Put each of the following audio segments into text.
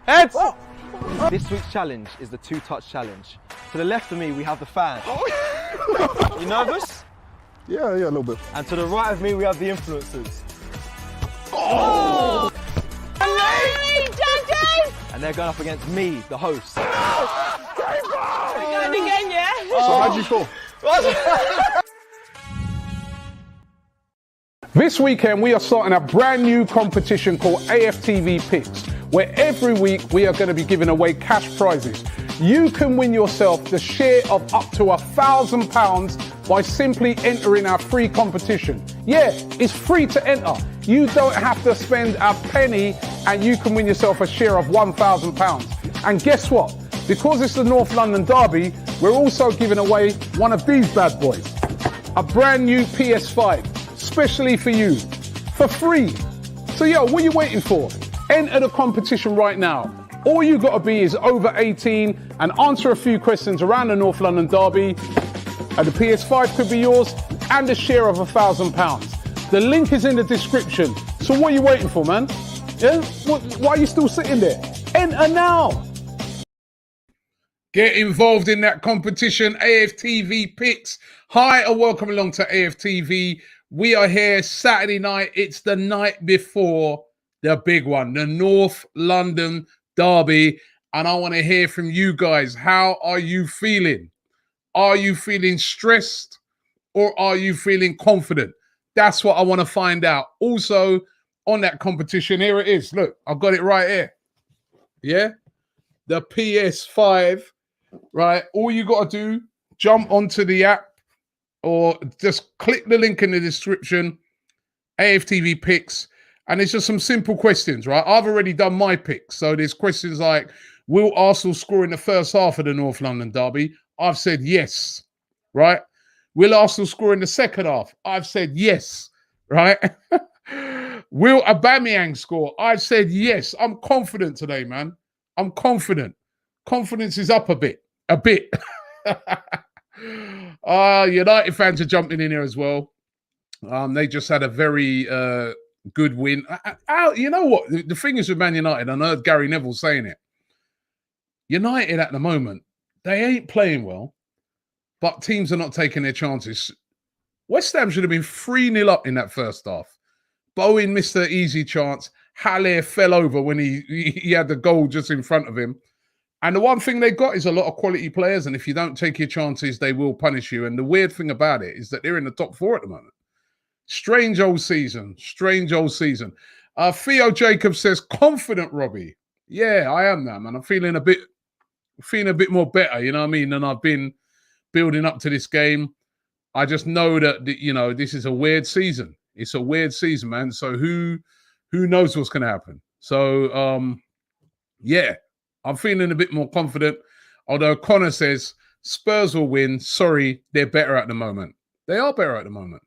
Heads! This week's challenge is the two-touch challenge. To the left of me, we have the fan. You nervous? Yeah, a little bit. And to the right of me, we have the influencers. Oh! Judges! And they're going up against me, the host. We're going again, yeah? So how'd you feel? This weekend, we are starting a brand new competition called AFTV Picks, where every week we are going to be giving away cash prizes. You can win yourself the share of up to £1,000 by simply entering our free competition. Yeah, it's free to enter. You don't have to spend a penny and you can win yourself a share of £1,000. And guess what? Because it's the North London Derby, we're also giving away one of these bad boys. A brand new PS5. Especially for you, for free. So yo, what are you waiting for? Enter the competition right now. All you gotta be is over 18 and answer a few questions around the North London Derby, and the PS5 could be yours and a share of £1,000. The link is in the description. So what are you waiting for, man? Yeah? Why are you still sitting there? Enter now. Get involved in that competition, AFTV Picks. Hi and welcome along to AFTV. We are here Saturday night. It's the night before the big one, the North London Derby. And I want to hear from you guys. How are you feeling? Are you feeling stressed or are you feeling confident? That's what I want to find out. Also, on that competition, here it is. Look, I've got it right here. Yeah? The PS5, right? All you got to do, jump onto the app, or just click the link in the description, AFTV Picks, and it's just some simple questions, right? I've already done my picks. So there's questions like, will Arsenal score in the first half of the North London Derby? I've said yes, right? Will Arsenal score in the second half? I've said yes, right? Will Aubameyang score? I've said yes. I'm confident today, man. I'm confident. Confidence is up a bit. United fans are jumping in here as well. They just had a very good win. You know what? The thing is with Man United, I heard Gary Neville saying it. United at the moment, they ain't playing well, but teams are not taking their chances. West Ham should have been 3-0 up in that first half. Bowen missed an easy chance. Haller fell over when he had the goal just in front of him. And the one thing they got is a lot of quality players, and if you don't take your chances, they will punish you. And the weird thing about it is that they're in the top 4 at the moment. Strange old season. Strange old season. Theo Jacobs says, confident, Robbie. Yeah, I am now, man. I'm feeling a bit more better, you know what I mean, than I've been building up to this game. I just know that, you know, this is a weird season. It's a weird season, man. So who knows what's going to happen? So, yeah. I'm feeling a bit more confident, although Connor says Spurs will win. Sorry, they're better at the moment. They are better at the moment.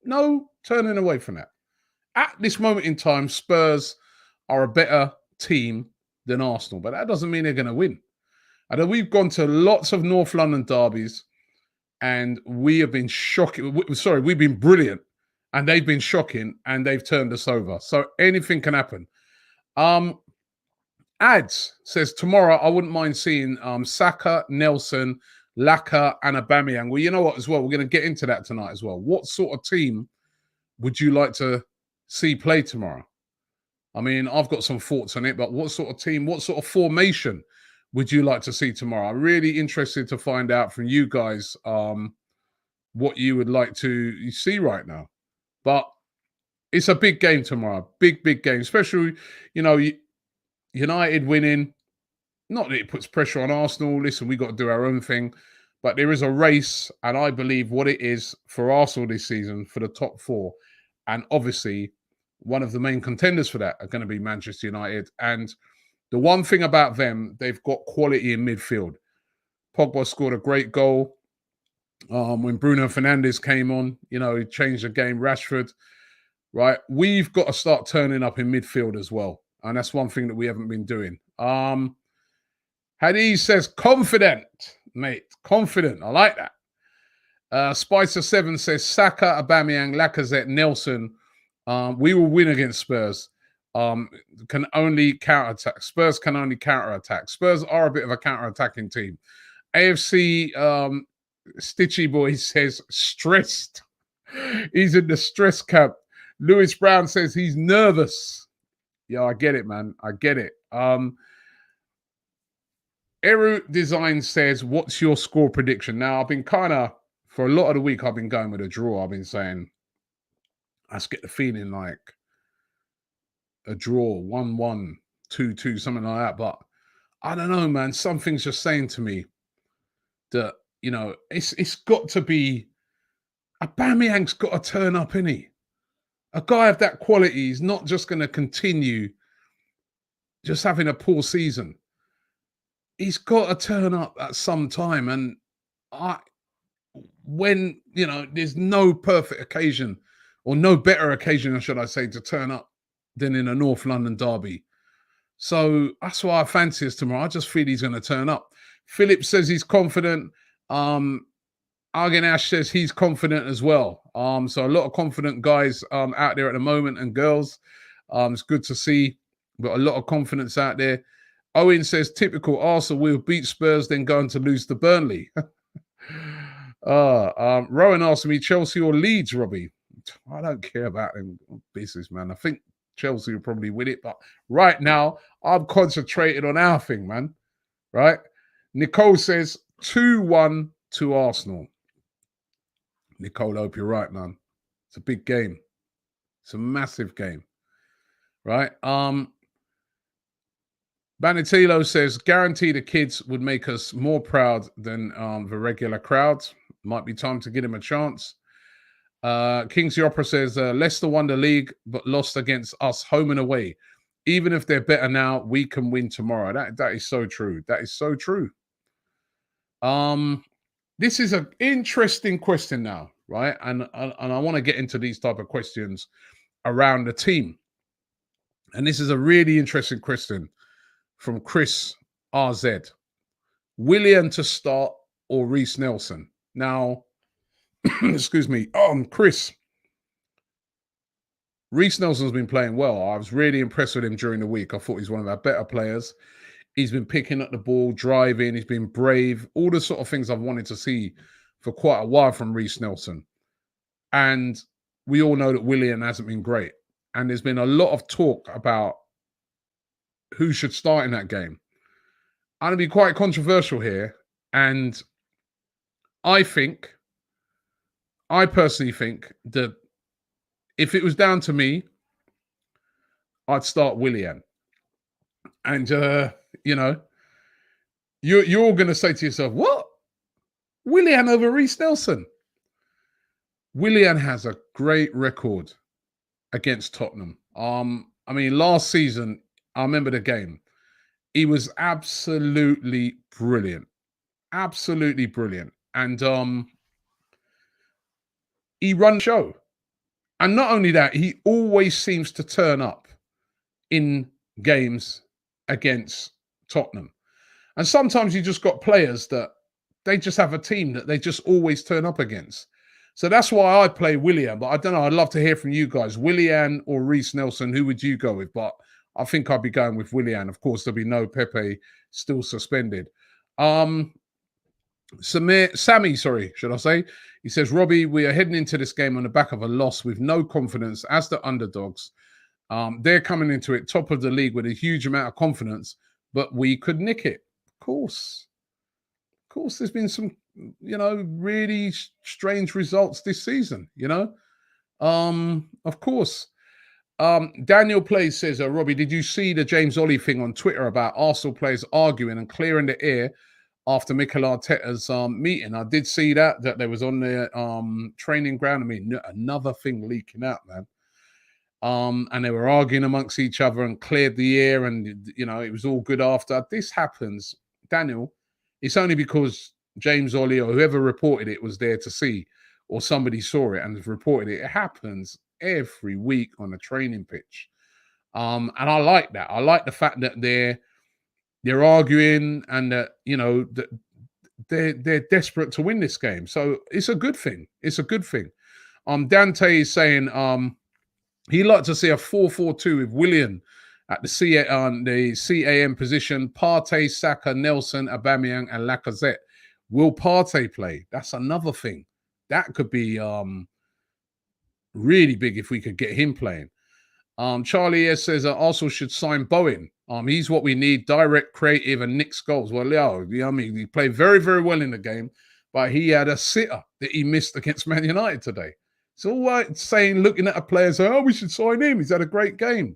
No turning away from that. At this moment in time, Spurs are a better team than Arsenal, but that doesn't mean they're going to win. I know we've gone to lots of North London derbies and we have been shocking. We've been brilliant and they've been shocking and they've turned us over. So anything can happen. Ads says, tomorrow I wouldn't mind seeing Saka, Nelson, Laka and Aubameyang. Well, you know what as well? We're going to get into that tonight as well. What sort of team would you like to see play tomorrow? I mean, I've got some thoughts on it, but what sort of team, what sort of formation would you like to see tomorrow? I'm really interested to find out from you guys what you would like to see right now. But it's a big game tomorrow. Big game. Especially, you know, United winning, not that it puts pressure on Arsenal. Listen, we've got to do our own thing. But there is a race, and I believe what it is for Arsenal this season, for the top 4. And obviously, one of the main contenders for that are going to be Manchester United. And the one thing about them, they've got quality in midfield. Pogba scored a great goal. When Bruno Fernandes came on, you know, he changed the game. Rashford, right? We've got to start turning up in midfield as well. And that's one thing that we haven't been doing. Hadiz says, confident, mate. Confident. I like that. Spicer7 says, Saka, Aubameyang, Lacazette, Nelson. We will win against Spurs. can only counterattack. Spurs can only counterattack. Spurs are a bit of a counterattacking team. AFC Stitchy Boy says stressed. He's in the stress camp. Lewis Brown says he's nervous. Yeah, I get it, man. I get it. Eru Design says, what's your score prediction? Now, I've been for a lot of the week, I've been going with a draw. I've been saying, I just get the feeling like a draw, 1-1, 2-2, something like that. But I don't know, man. Something's just saying to me that, it's got to be, Aubameyang's got to turn up, innit? A guy of that quality is not just going to continue just having a poor season. He's got to turn up at some time. And when there's no perfect occasion, or no better occasion, should I say, to turn up than in a North London derby. So that's why I fancy us tomorrow. I just feel he's going to turn up. Philip says he's confident. Argen Ash says he's confident as well. So a lot of confident guys out there at the moment, and girls. It's good to see. But a lot of confidence out there. Owen says, typical Arsenal, will beat Spurs, then going to lose to Burnley. Rowan asked me, Chelsea or Leeds, Robbie? I don't care about them business, man. I think Chelsea will probably win it. But right now, I'm concentrated on our thing, man. Right? Nicole says 2-1 to Arsenal. Nicole, I hope you're right, man. It's a big game. It's a massive game. Right? Banatilo says, guarantee the kids would make us more proud than the regular crowds. Might be time to give him a chance. Kingsley Opera says, Leicester won the league, but lost against us home and away. Even if they're better now, we can win tomorrow. That is so true. That is so true. This is an interesting question now, right? And I want to get into these type of questions around the team. And this is a really interesting question from Chris RZ. Willian to start or Reece Nelson? Now, excuse me, Chris. Reece Nelson's been playing well. I was really impressed with him during the week. I thought he's one of our better players. He's been picking up the ball, driving. He's been brave. All the sort of things I've wanted to see for quite a while from Reece Nelson. And we all know that Willian hasn't been great. And there's been a lot of talk about who should start in that game. I'm going to be quite controversial here. And I personally think that if it was down to me, I'd start Willian. And, you're all going to say to yourself, what? Willian over Reece Nelson? Willian has a great record against Tottenham. Last season, I remember the game. He was absolutely brilliant. Absolutely brilliant. And he runs the show. And not only that, he always seems to turn up in games against Tottenham. And sometimes you just got players that they just have a team that they just always turn up against. So that's why I play Willian. But I don't know. I'd love to hear from you guys. Willian or Reece Nelson, who would you go with? But I think I'd be going with Willian. Of course, there'll be no Pepe, still suspended. Sammy, should I say? He says, Robbie, we are heading into this game on the back of a loss with no confidence as the underdogs. They're coming into it top of the league with a huge amount of confidence, but we could nick it. Of course, there's been some, really strange results this season, Of course. Daniel Plays says, Robbie, did you see the James Ollie thing on Twitter about Arsenal players arguing and clearing the air after Mikel Arteta's meeting? I did see that they was on their training ground. Another thing leaking out, man. And they were arguing amongst each other and cleared the air, and it was all good after. This happens, Daniel. It's only because James Ollie or whoever reported it was there to see, or somebody saw it and reported it. It happens every week on a training pitch. And I like that. I like the fact that they're arguing and that, that they're desperate to win this game. So it's a good thing. It's a good thing. Dante is saying, He'd like to see a 4-4-2 with Willian at the CAM position, Partey, Saka, Nelson, Aubameyang, and Lacazette. Will Partey play? That's another thing. That could be really big if we could get him playing. Charlie S says Arsenal should sign Bowen. He's what we need, direct, creative, and nicks goals. Well, yeah, you know what I mean? He played very, very well in the game, but he had a sitter that he missed against Man United today. It's all right saying, looking at a player, saying, oh, we should sign him. He's had a great game,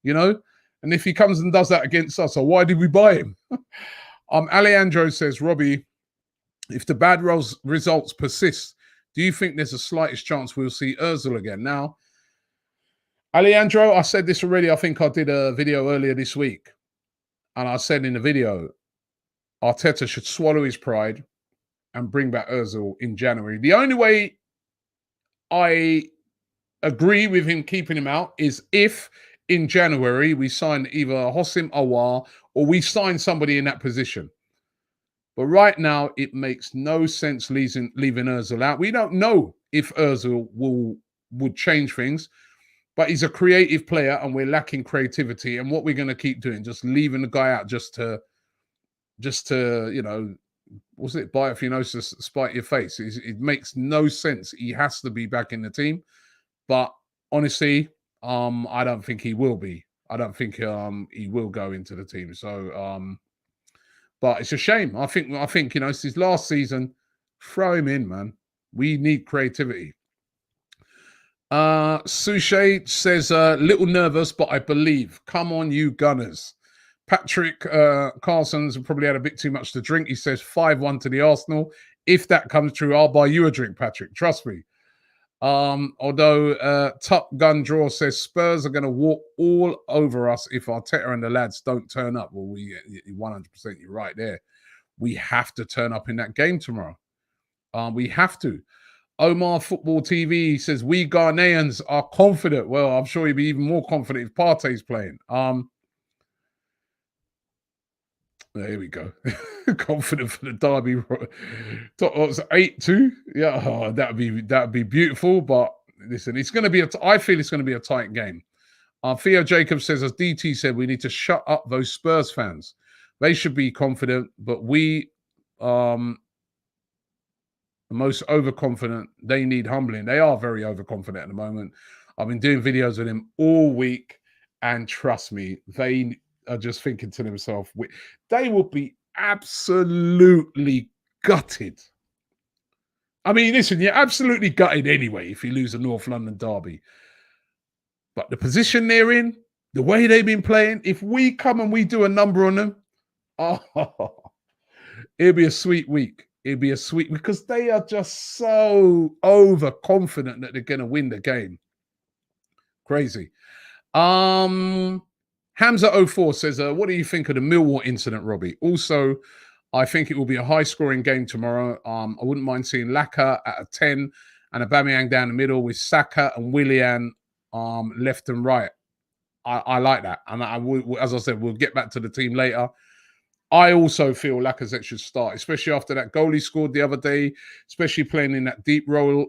you know? And if he comes and does that against us, so why did we buy him? Alejandro says, Robbie, if the bad results persist, do you think there's the slightest chance we'll see Ozil again? Now, Alejandro, I said this already. I think I did a video earlier this week. And I said in the video, Arteta should swallow his pride and bring back Ozil in January. The only way I agree with him keeping him out is if in January we sign either Hossim Awar or we sign somebody in that position. But right now, it makes no sense leaving Ozil out. We don't know if Ozil would change things. But he's a creative player and we're lacking creativity. And what we're going to keep doing, just leaving the guy out just to, you know, what's it? Bite off your nose to spite your face. It makes no sense. He has to be back in the team. But honestly, I don't think he will be. I don't think he will go into the team. So, but it's a shame. I think, you know, it's his last season. Throw him in, man. We need creativity. Suche says, little nervous, but I believe. Come on, you Gunners. Patrick Carson's probably had a bit too much to drink. He says 5-1 to the Arsenal. If that comes true, I'll buy you a drink, Patrick. Trust me. Although Top Gun Draw says Spurs are going to walk all over us if Arteta and the lads don't turn up. Well, 100% you're right there. We have to turn up in that game tomorrow. We have to. Omar Football TV says, we Ghanaians are confident. Well, I'm sure he'd be even more confident if Partey's playing. There we go. Confident for the derby. 8-2. Yeah, oh, that'd be beautiful. But listen, it's going to be I feel it's going to be a tight game. Theo Jacobs says, as DT said, we need to shut up those Spurs fans. They should be confident, but we the most overconfident, they need humbling. They are very overconfident at the moment. I've been doing videos with him all week, and trust me, they are just thinking to themselves, they will be absolutely gutted. I mean, listen, you're absolutely gutted anyway if you lose a North London derby. But the position they're in, the way they've been playing, if we come and we do a number on them, it'll be a sweet week. It'd be a sweet, because they are just so overconfident that they're going to win the game. Crazy. Hamza04 says, what do you think of the Millwall incident, Robbie? Also, I think it will be a high-scoring game tomorrow. I wouldn't mind seeing Laka at a 10 and Aubameyang down the middle with Saka and Willian left and right. I like that. And as I said, we'll get back to the team later. I also feel Lacazette should start, especially after that goal he scored the other day, especially playing in that deep role,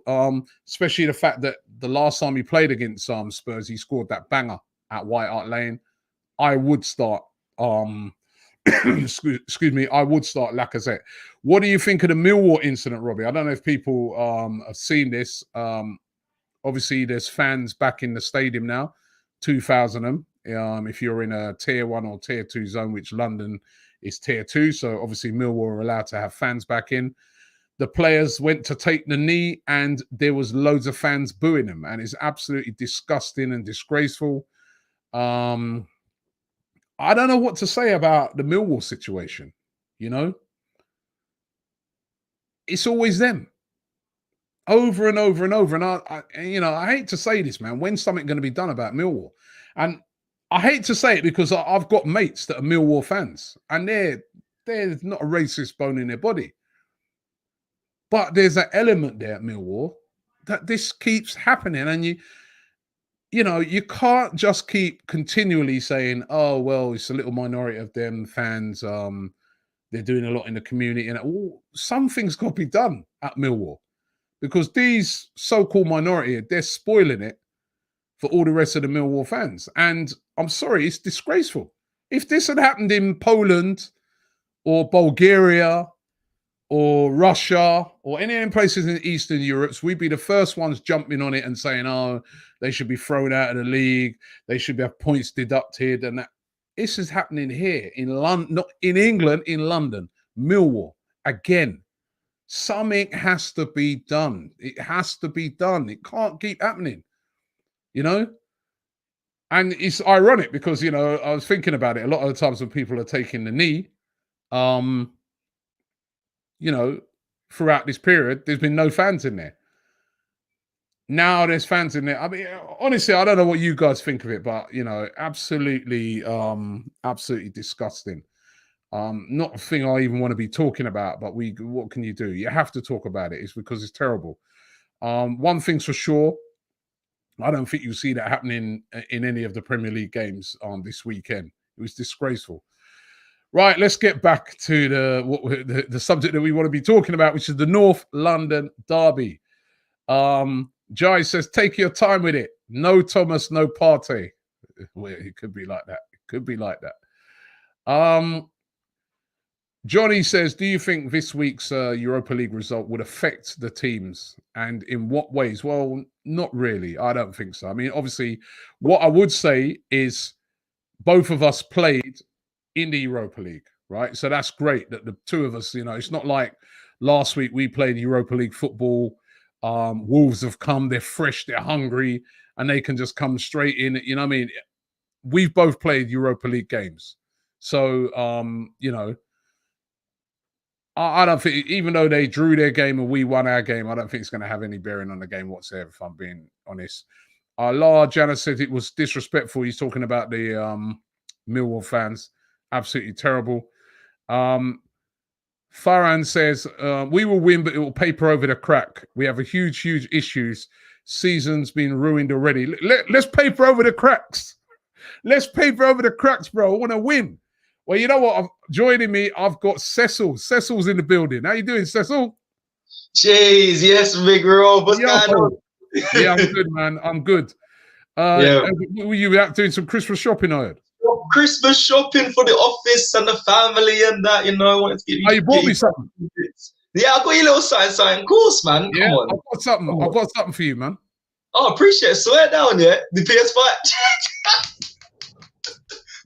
especially the fact that the last time he played against Spurs, he scored that banger at White Hart Lane. I would start, excuse me, I would start Lacazette. What do you think of the Millwall incident, Robbie? I don't know if people have seen this. Obviously, there's fans back in the stadium now, 2,000 of them. If you're in a tier 1 or tier 2 zone, which London is tier 2, so obviously Millwall are allowed to have fans back in. The players went to take the knee and there was loads of fans booing them, and it's absolutely disgusting and disgraceful. I don't know what to say about the Millwall situation, you know? It's always them. Over and over and over. And I hate to say this, man, when's something going to be done about Millwall? And I hate to say it because I've got mates that are Millwall fans, and there's not a racist bone in their body. But there's an element there at Millwall that this keeps happening. And you can't just keep continually saying, oh, well, it's a little minority of them fans. They're doing a lot in the community. And something's got to be done at Millwall, because these so-called minority, they're spoiling it for all the rest of the Millwall fans. And I'm sorry, it's disgraceful. If this had happened in Poland or Bulgaria or Russia or any of them places in Eastern Europe, we'd be the first ones jumping on it and saying, oh, they should be thrown out of the league. They should have points deducted. And that. This is happening here in London, not in England, in London, Millwall. Again, something has to be done. It has to be done. It can't keep happening, you know? And it's ironic because, you know, I was thinking about it. A lot of the times when people are taking the knee, you know, throughout this period, there's been no fans in there. Now there's fans in there. I mean, honestly, I don't know what you guys think of it, but, you know, absolutely, absolutely disgusting. Not a thing I even want to be talking about, but what can you do? You have to talk about it. It's because it's terrible. One thing's for sure, I don't think you'll see that happening in any of the Premier League games this weekend. It was disgraceful. Right, let's get back to the subject that we want to be talking about, which is the North London derby. Jai says, take your time with it. No Thomas, no Partey. Well, it could be like that. It could be like that. Johnny says, do you think this week's Europa League result would affect the teams? And in what ways? Well, not really. I don't think so. I mean, obviously, what I would say is both of us played in the Europa League, right? So that's great that the two of us, you know, it's not like last week we played Europa League football. Wolves have come, they're fresh, they're hungry, and they can just come straight in. You know what I mean? We've both played Europa League games. So, you know, I don't think, even though they drew their game and we won our game, I don't think it's going to have any bearing on the game whatsoever, if I'm being honest. Lara Jana said it was disrespectful. He's talking about the Millwall fans. Absolutely terrible. Farhan says, we will win, but it will paper over the crack. We have a huge issues. Season's been ruined already. Let's paper over the cracks. Let's paper over the cracks, bro. I want to win. Well, you know what? Joining me, I've got Cecil. Cecil's in the building. How you doing, Cecil? Jeez, yes, big Rob. What's going on? Yeah, I'm good, man. I'm good. Were you out doing some Christmas shopping, I heard? Christmas shopping for the office and the family and that, you know. I wanted to get you bought me something? Yeah, I got you a little something. Of course, man. Come on. I've got something for you, man. Oh, appreciate it. Swear down, yeah? The PS5.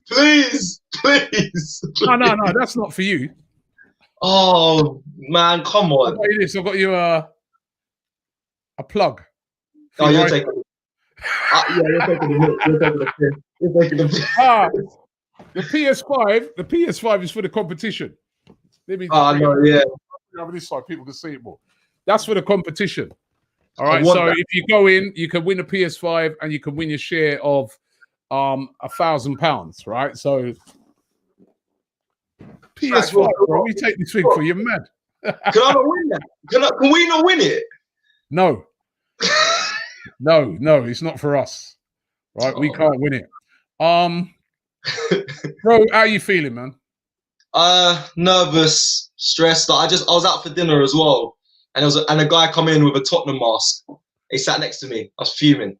Please. No, that's not for you. Oh, man, come on. I've got you a plug. Oh, you're taking it. Yeah, you're taking the You're taking the The PS5 is for the competition. No, yeah. Over this side, people can see it more. That's for the competition. All right. So if you go in, you can win a PS5 and you can win your share of £1,000. Right. So PS5, bro. We take this thing for you, mad. Can I not win that? Can we not win it? No. No, it's not for us. Right. We can't win it. Bro, how are you feeling, man? Nervous, stressed. I was out for dinner as well, and a guy come in with a Tottenham mask. He sat next to me. I was fuming.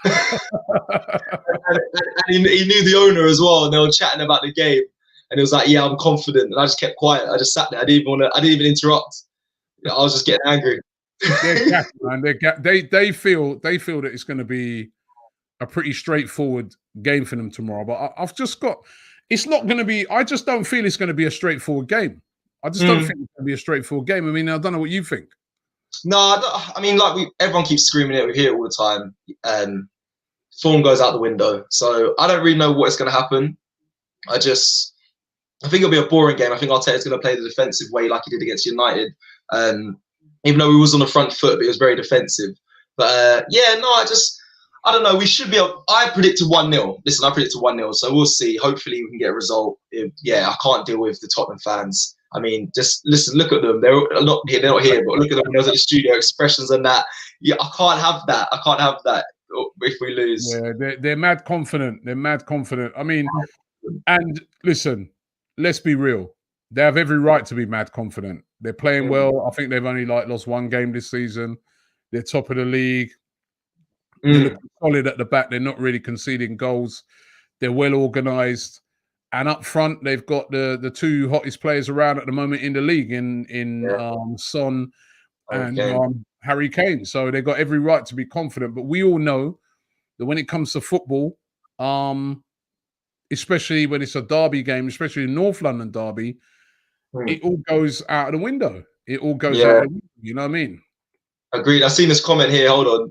and he knew the owner as well, and they were chatting about the game. And he was like, "Yeah, I'm confident." And I just kept quiet. I just sat there. I didn't even interrupt. I was just getting angry. They're gassed, man. They feel that it's going to be a pretty straightforward game for them tomorrow. But I've just got. It's not going to be. I just don't feel it's going to be a straightforward game. I just don't think it's going to be a straightforward game. I mean, I don't know what you think. No, I mean, like everyone keeps screaming it. We hear it all the time. Form goes out the window. So I don't really know what is going to happen. I think it'll be a boring game. I think Arteta's going to play the defensive way like he did against United. Even though he was on the front foot, but he was very defensive. But I don't know. We should be I predicted 1-0. Listen, I predicted 1-0. So we'll see. Hopefully we can get a result. I can't deal with the Tottenham fans. I mean, just listen, look at them. They're not here, but look at them when I was at the studio, expressions and that. Yeah, I can't have that. If we lose. Yeah, they're mad confident. I mean, and listen, let's be real. They have every right to be mad confident. They're playing well. I think they've only lost one game this season. They're top of the league. They're looking solid at the back. They're not really conceding goals. They're well organised. And up front, they've got the two hottest players around at the moment in the league in Son and Harry Kane. So they've got every right to be confident. But we all know that when it comes to football, especially when it's a derby game, especially a North London derby, it all goes out of the window. It all goes out of the window. You know what I mean? Agreed. I've seen this comment here. Hold on.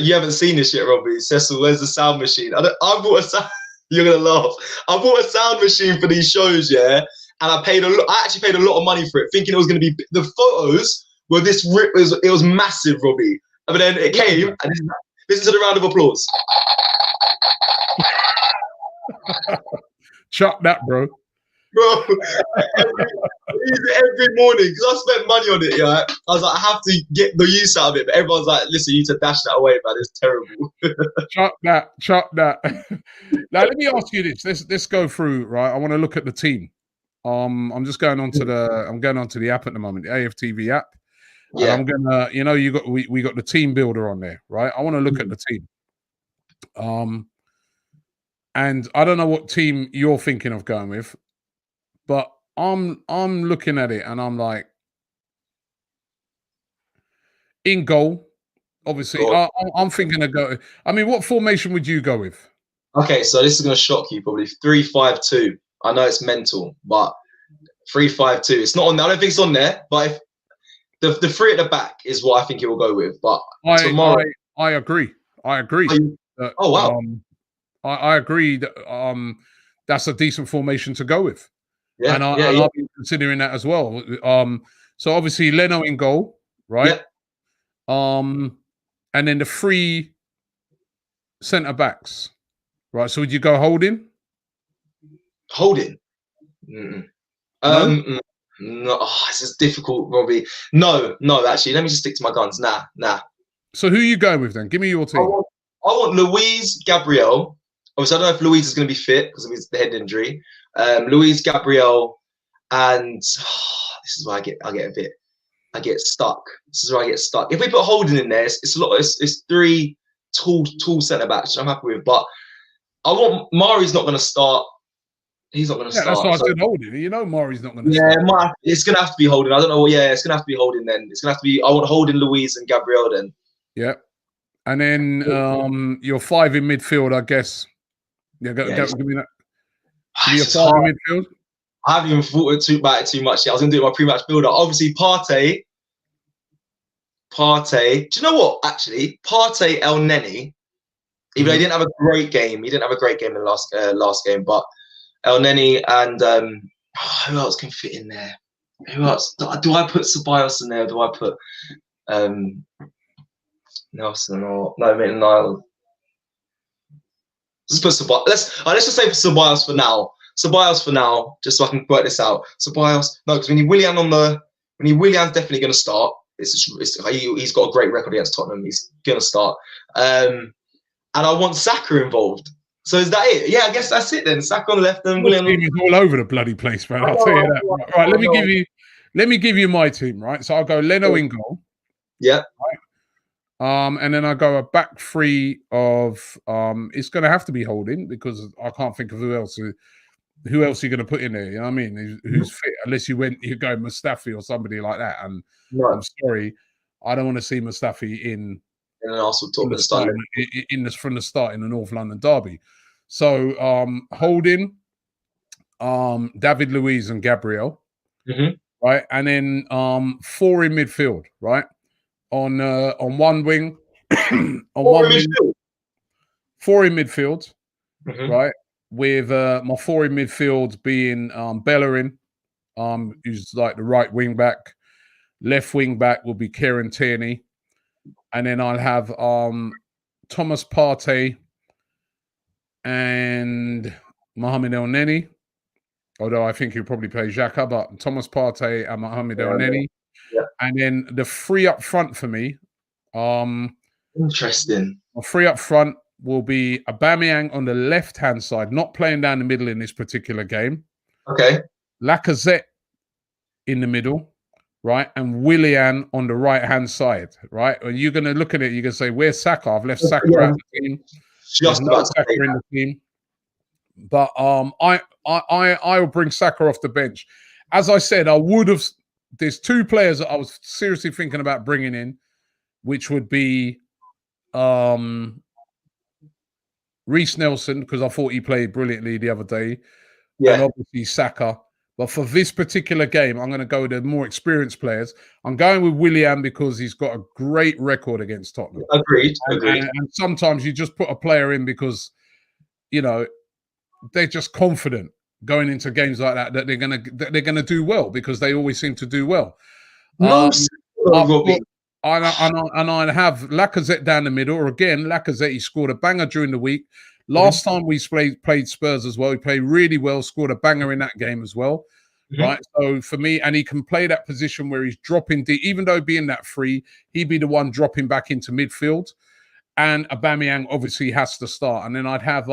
You haven't seen this yet, Robbie. Cecil, where's the sound machine? I bought a sound. You're gonna laugh. I bought a sound machine for these shows, yeah, and I actually paid a lot of money for it, thinking it was gonna be the photos were this. It was massive, Robbie. But then it came, and listen to the round of applause. Chuck that, bro. Bro, every morning, because I spent money on it, yeah. I was like, I have to get the use out of it. But everyone's like, listen, you need to dash that away, man. It's terrible. Chuck that. Now, let me ask you this. Let's go through, right? I want to look at the team. I'm just going onto the app at the moment, the AFTV app. Yeah. And I'm gonna, we got the team builder on there, right? I want to look at the team. And I don't know what team you're thinking of going with, but I'm looking at it and I'm like, in goal, obviously, I'm thinking of go. I mean, what formation would you go with? Okay, so this is going to shock you probably. 3-5-2. I know it's mental, but 3-5-2. It's not on there. I don't think it's on there, but if the three at the back is what I think it will go with. But tomorrow, I agree. Oh wow. I agree that that's a decent formation to go with. Yeah, and I'll be considering that as well. So obviously Leno in goal, right? Yeah. And then the three centre backs, right? So would you go Holding? Holding? No, this is difficult, Robbie. No, actually, let me just stick to my guns. Nah. So who are you going with then? Give me your team. I want Luis, Gabriel. Obviously, I don't know if Luis is going to be fit because of his head injury. Luis, Gabriel, and this is where I get stuck. This is where I get stuck. If we put Holding in there, it's three tall centre backs, which I'm happy with. But I want Mari's not going to start. He's not going to start. That's why I said Holding. You know, Mari's not going to start. Yeah, it's going to have to be Holding. I don't know. Yeah, it's going to have to be Holding then. It's going to have to be. I want Holding, Luis, and Gabriel then. Yeah, and then your five in midfield, I guess. Yeah, give me that. Give me your five in midfield. I haven't even thought about it too much yet. I was going to do my pre-match build-up. Obviously, Partey. Do you know what? Actually, Partey, El Neni. Even though he didn't have a great game, in the last game. But El Neni and who else can fit in there? Who else? Do I put Ceballos in there? Do I put Nelson or no? Niall. Let's put Ceballos. Let's just say Ceballos for now. Just so I can work this out. Ceballos, no, because we need Willian's definitely going to start. He's got a great record against Tottenham. He's going to start. And I want Saka involved. So is that it? Yeah, I guess that's it then. Saka on the left and Willian. Team is all over the bloody place, man. I'll tell you that. Right, let me give you my team. Right, so I'll go Leno in goal. Yeah. Right. And then I go a back three of it's going to have to be Holding because I can't think of who else you're going to put in there. You know what I mean? Who's fit? Unless you go Mustafi or somebody like that. And I'm sorry, I don't want to see Mustafi in an Arsenal top from the start in the North London derby. So Holding, David Luiz and Gabriel, right, and then four in midfield, right, on one wing, four in midfield, right, with my four in midfield being Bellerin, who's like the right wing back, left wing back will be Kieran Tierney. And then I'll have Thomas Partey and Mohamed El Neni. Although I think he'll probably play Xhaka, but Thomas Partey and Mohamed El Neni. Yeah. And then the three up front for me. Interesting. My three up front will be Aubameyang on the left-hand side, not playing down the middle in this particular game. Okay. Lacazette in the middle. right, and Willian on the right-hand side, right? And you're going to look at it, you're going to say, where's Saka? I've left Saka out of the team. There's Just no about to Saka say in that. the team. But I will bring Saka off the bench. As I said, I would have. There's two players that I was seriously thinking about bringing in, which would be Reece Nelson, because I thought he played brilliantly the other day, and obviously Saka. But for this particular game, I'm going to go with the more experienced players. I'm going with Willian because he's got a great record against Tottenham. Agreed. And sometimes you just put a player in because, you know, they're just confident going into games like that they're gonna do well because they always seem to do well. Robbie. And I have Lacazette down the middle. Or again, Lacazette, he scored a banger during the week. Last time we played Spurs as well, he played really well, scored a banger in that game as well. Right. So for me, and he can play that position where he's dropping deep, even though being that free, he'd be the one dropping back into midfield. And Aubameyang obviously has to start. And then I'd have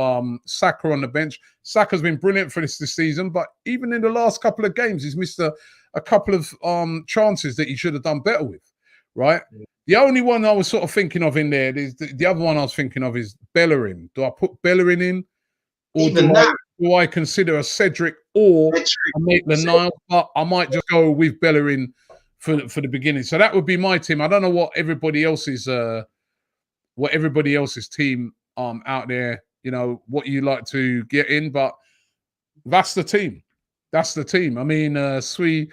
Saka on the bench. Saka's been brilliant for this season, but even in the last couple of games, he's missed a couple of chances that he should have done better with, right? Yeah. The only one I was sort of thinking of in there is the other one I was thinking of is Bellerin. Do I put Bellerin in? Or do I consider a Cedric or a Maitland-Niles? But I might just go with Bellerin for the beginning. So that would be my team. I don't know what everybody else's team out there, you know, what you like to get in, but that's the team. That's the team. I mean, Sweet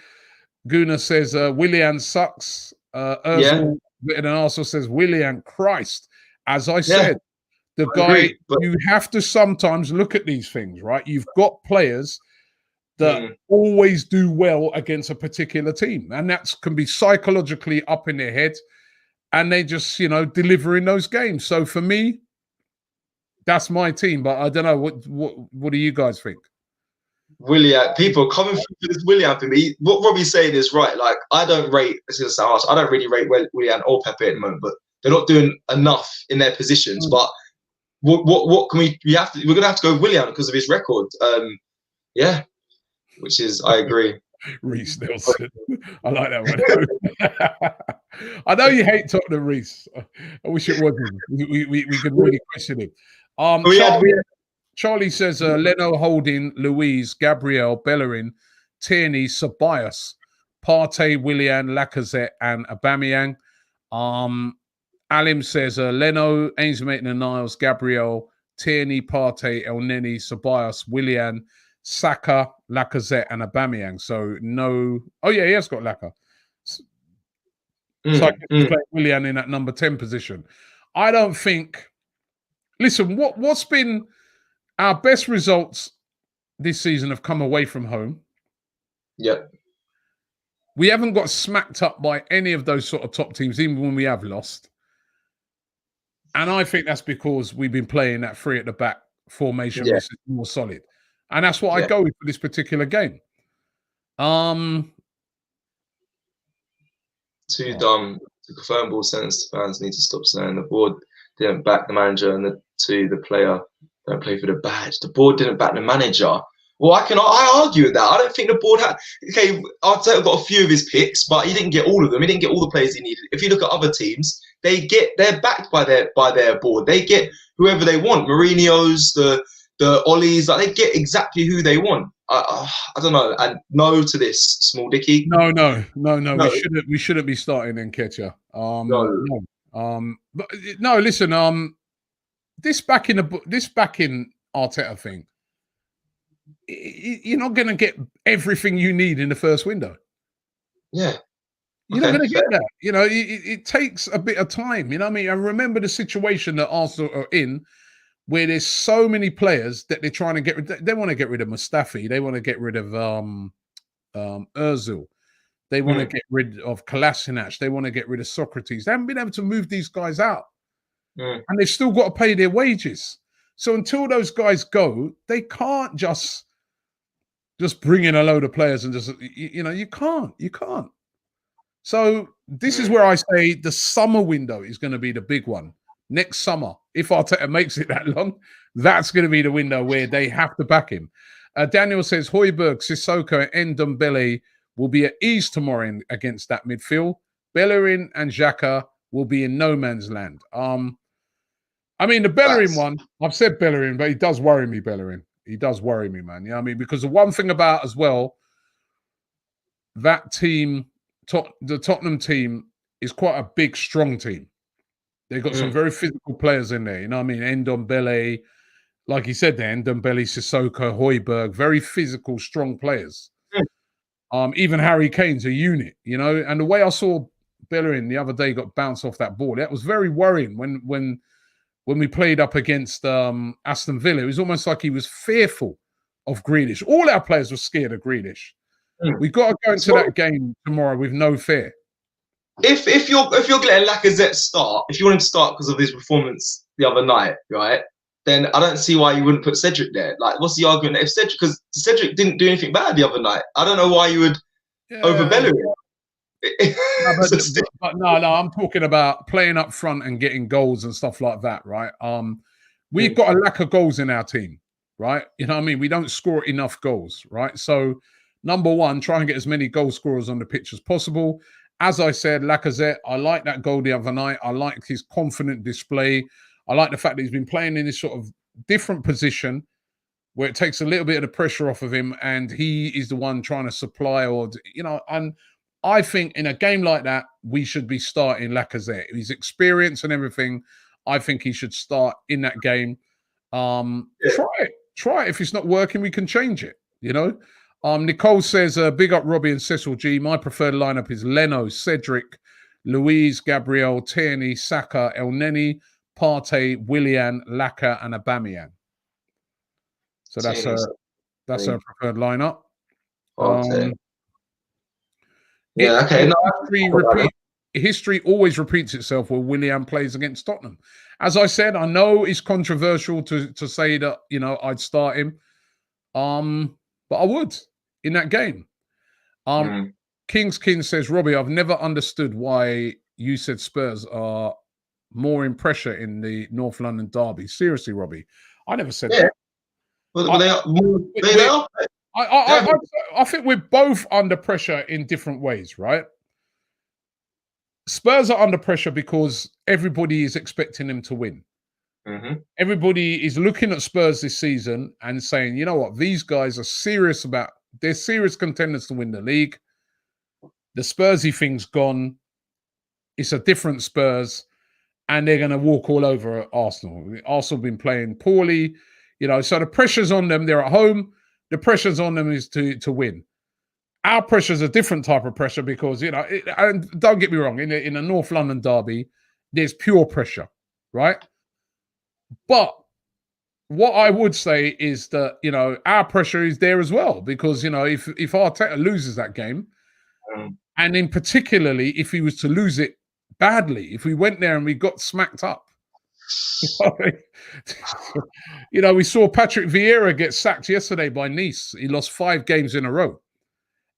Guna says Willian sucks. Ozil and also says Willian Christ. As I said, the guy, you have to sometimes look at these things, right? You've got players that always do well against a particular team, and that can be psychologically up in their head. And they just, you know, deliver in those games. So for me, that's my team. But I don't know, what do you guys think? Willian, people coming for this Willian for me. What Robbie's saying is right. Like, I don't really rate Willian or Pepe at the moment, but they're not doing enough in their positions. But what can we're gonna have to go with Willian because of his record. Which is, I agree. Reece Nelson. I like that one. I know you hate Tottenham, Reece. I wish it wasn't. We could really question him. Charlie says Leno, Holding, Luiz, Gabriel, Bellerin, Tierney, Ceballos, Partey, Willian, Lacazette, and Aubameyang. Alim says Leno, Ainsley Maitland-Niles, Gabriel, Tierney, Partey, Elneny, Ceballos, Willian, Saka, Lacazette, and Aubameyang. So no. Oh yeah, he has got Laka. So I can play Willian in that number 10 position. I don't think. Listen, what's been our best results this season have come away from home. Yep. We haven't got smacked up by any of those sort of top teams, even when we have lost. And I think that's because we've been playing that three at the back formation, which is more solid. And that's what I go with for this particular game. Too dumb to confirm ball sentence to fans need to stop saying the board didn't back the manager and the player don't play for the badge. The board didn't back the manager. Well, I argue with that. I don't think the board had. Okay, Arteta got a few of his picks, but he didn't get all of them. He didn't get all the players he needed. If you look at other teams, they're backed by their board. They get whoever they want. Mourinho's, the Ollie's, like they get exactly who they want. I don't know. And no to this, Small Dicky. No. We shouldn't be starting Nketiah. But no. Listen. This backing Arteta thing. You're not going to get everything you need in the first window. Yeah. You're not going to get that. You know, it takes a bit of time. You know what I mean? I remember the situation that Arsenal are in where there's so many players that they're trying to get rid of. They want to get rid of Mustafi. They want to get rid of Ozil. They want to get rid of Kolasinac. They want to get rid of Socrates. They haven't been able to move these guys out. And they've still got to pay their wages. So until those guys go, they can't just bring in a load of players and just, you can't. So this is where I say the summer window is going to be the big one. Next summer, if Arteta makes it that long, that's going to be the window where they have to back him. Daniel says, Højbjerg, Sissoko, and Ndombele will be at ease tomorrow against that midfield. Bellerin and Xhaka will be in no man's land. I mean, the Bellerin one, I've said Bellerin, but he does worry me, Bellerin. He does worry me, man. You know what I mean? Because the one thing about as well, that team, the Tottenham team, is quite a big, strong team. They've got some very physical players in there. You know what I mean? Ndombele, like you said there, Ndombele, Sissoko, Højbjerg, very physical, strong players. Even Harry Kane's a unit, you know? And the way I saw Bellerin the other day got bounced off that ball, that was very worrying when we played up against Aston Villa. It was almost like he was fearful of Grealish. All our players were scared of Grealish. We've got to go into that game tomorrow with no fear. If you're letting Lacazette start, if you want him to start because of his performance the other night, right? Then I don't see why you wouldn't put Cedric there. Like, what's the argument? If Cedric, because Cedric didn't do anything bad the other night, I don't know why you would over Bellerin. No, I'm talking about playing up front and getting goals and stuff like that, right? We've got a lack of goals in our team, right? You know what I mean? We don't score enough goals, right? So, number one, try and get as many goal scorers on the pitch as possible. As I said, Lacazette, I like that goal the other night. I like his confident display. I like the fact that he's been playing in this sort of different position where it takes a little bit of the pressure off of him, and he is the one trying to supply, or, you know, and I think in a game like that, we should be starting Lacazette. His experience and everything, I think he should start in that game. Try it. If it's not working, we can change it, you know? Nicole says, big up Robbie and Cecil G. My preferred lineup is Leno, Cedric, Luiz, Gabriel, Tierney, Saka, El Neni, Partey, Willian, Laka, and Aubameyang. So that's her preferred lineup. Okay. History always repeats itself when Willian plays against Tottenham. As I said, I know it's controversial to say that, you know, I'd start him, but I would in that game. King's King says, Robbie, I've never understood why you said Spurs are more in pressure in the North London derby. Seriously, Robbie, I never said that. Well, they are. I think we're both under pressure in different ways, right? Spurs are under pressure because everybody is expecting them to win. Everybody is looking at Spurs this season and saying, you know what, these guys are serious they're serious contenders to win the league. The Spursy thing's gone. It's a different Spurs, and they're going to walk all over Arsenal. Arsenal have been playing poorly, you know, so the pressure's on them. They're at home. The pressure's on them is to win. Our pressure's a different type of pressure because, you know, and don't get me wrong, in a North London derby, there's pure pressure, right? But what I would say is that, you know, our pressure is there as well because, you know, if Arteta loses that game, and in particularly if he was to lose it badly, if we went there and we got smacked up, you know, we saw Patrick Vieira get sacked yesterday by Nice. He lost 5 games in a row.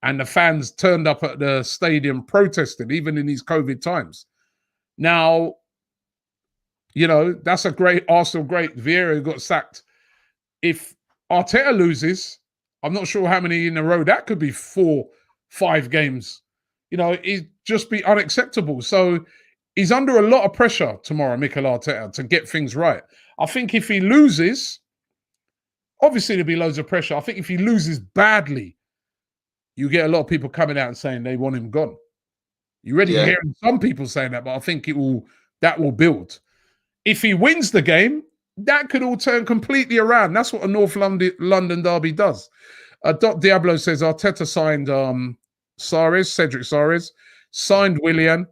And the fans turned up at the stadium protesting, even in these COVID times. Now, you know, that's a great Arsenal great. Vieira got sacked. If Arteta loses, I'm not sure how many in a row. That could be 4, 5 games. You know, it'd just be unacceptable. So he's under a lot of pressure tomorrow, Mikel Arteta, to get things right. I think if he loses, obviously there'll be loads of pressure. I think if he loses badly, you get a lot of people coming out and saying they want him gone. You're already hearing some people saying that, but I think that will build. If he wins the game, that could all turn completely around. That's what a North London derby does. Dot Diablo says Arteta signed Cedric Soares, signed Willian,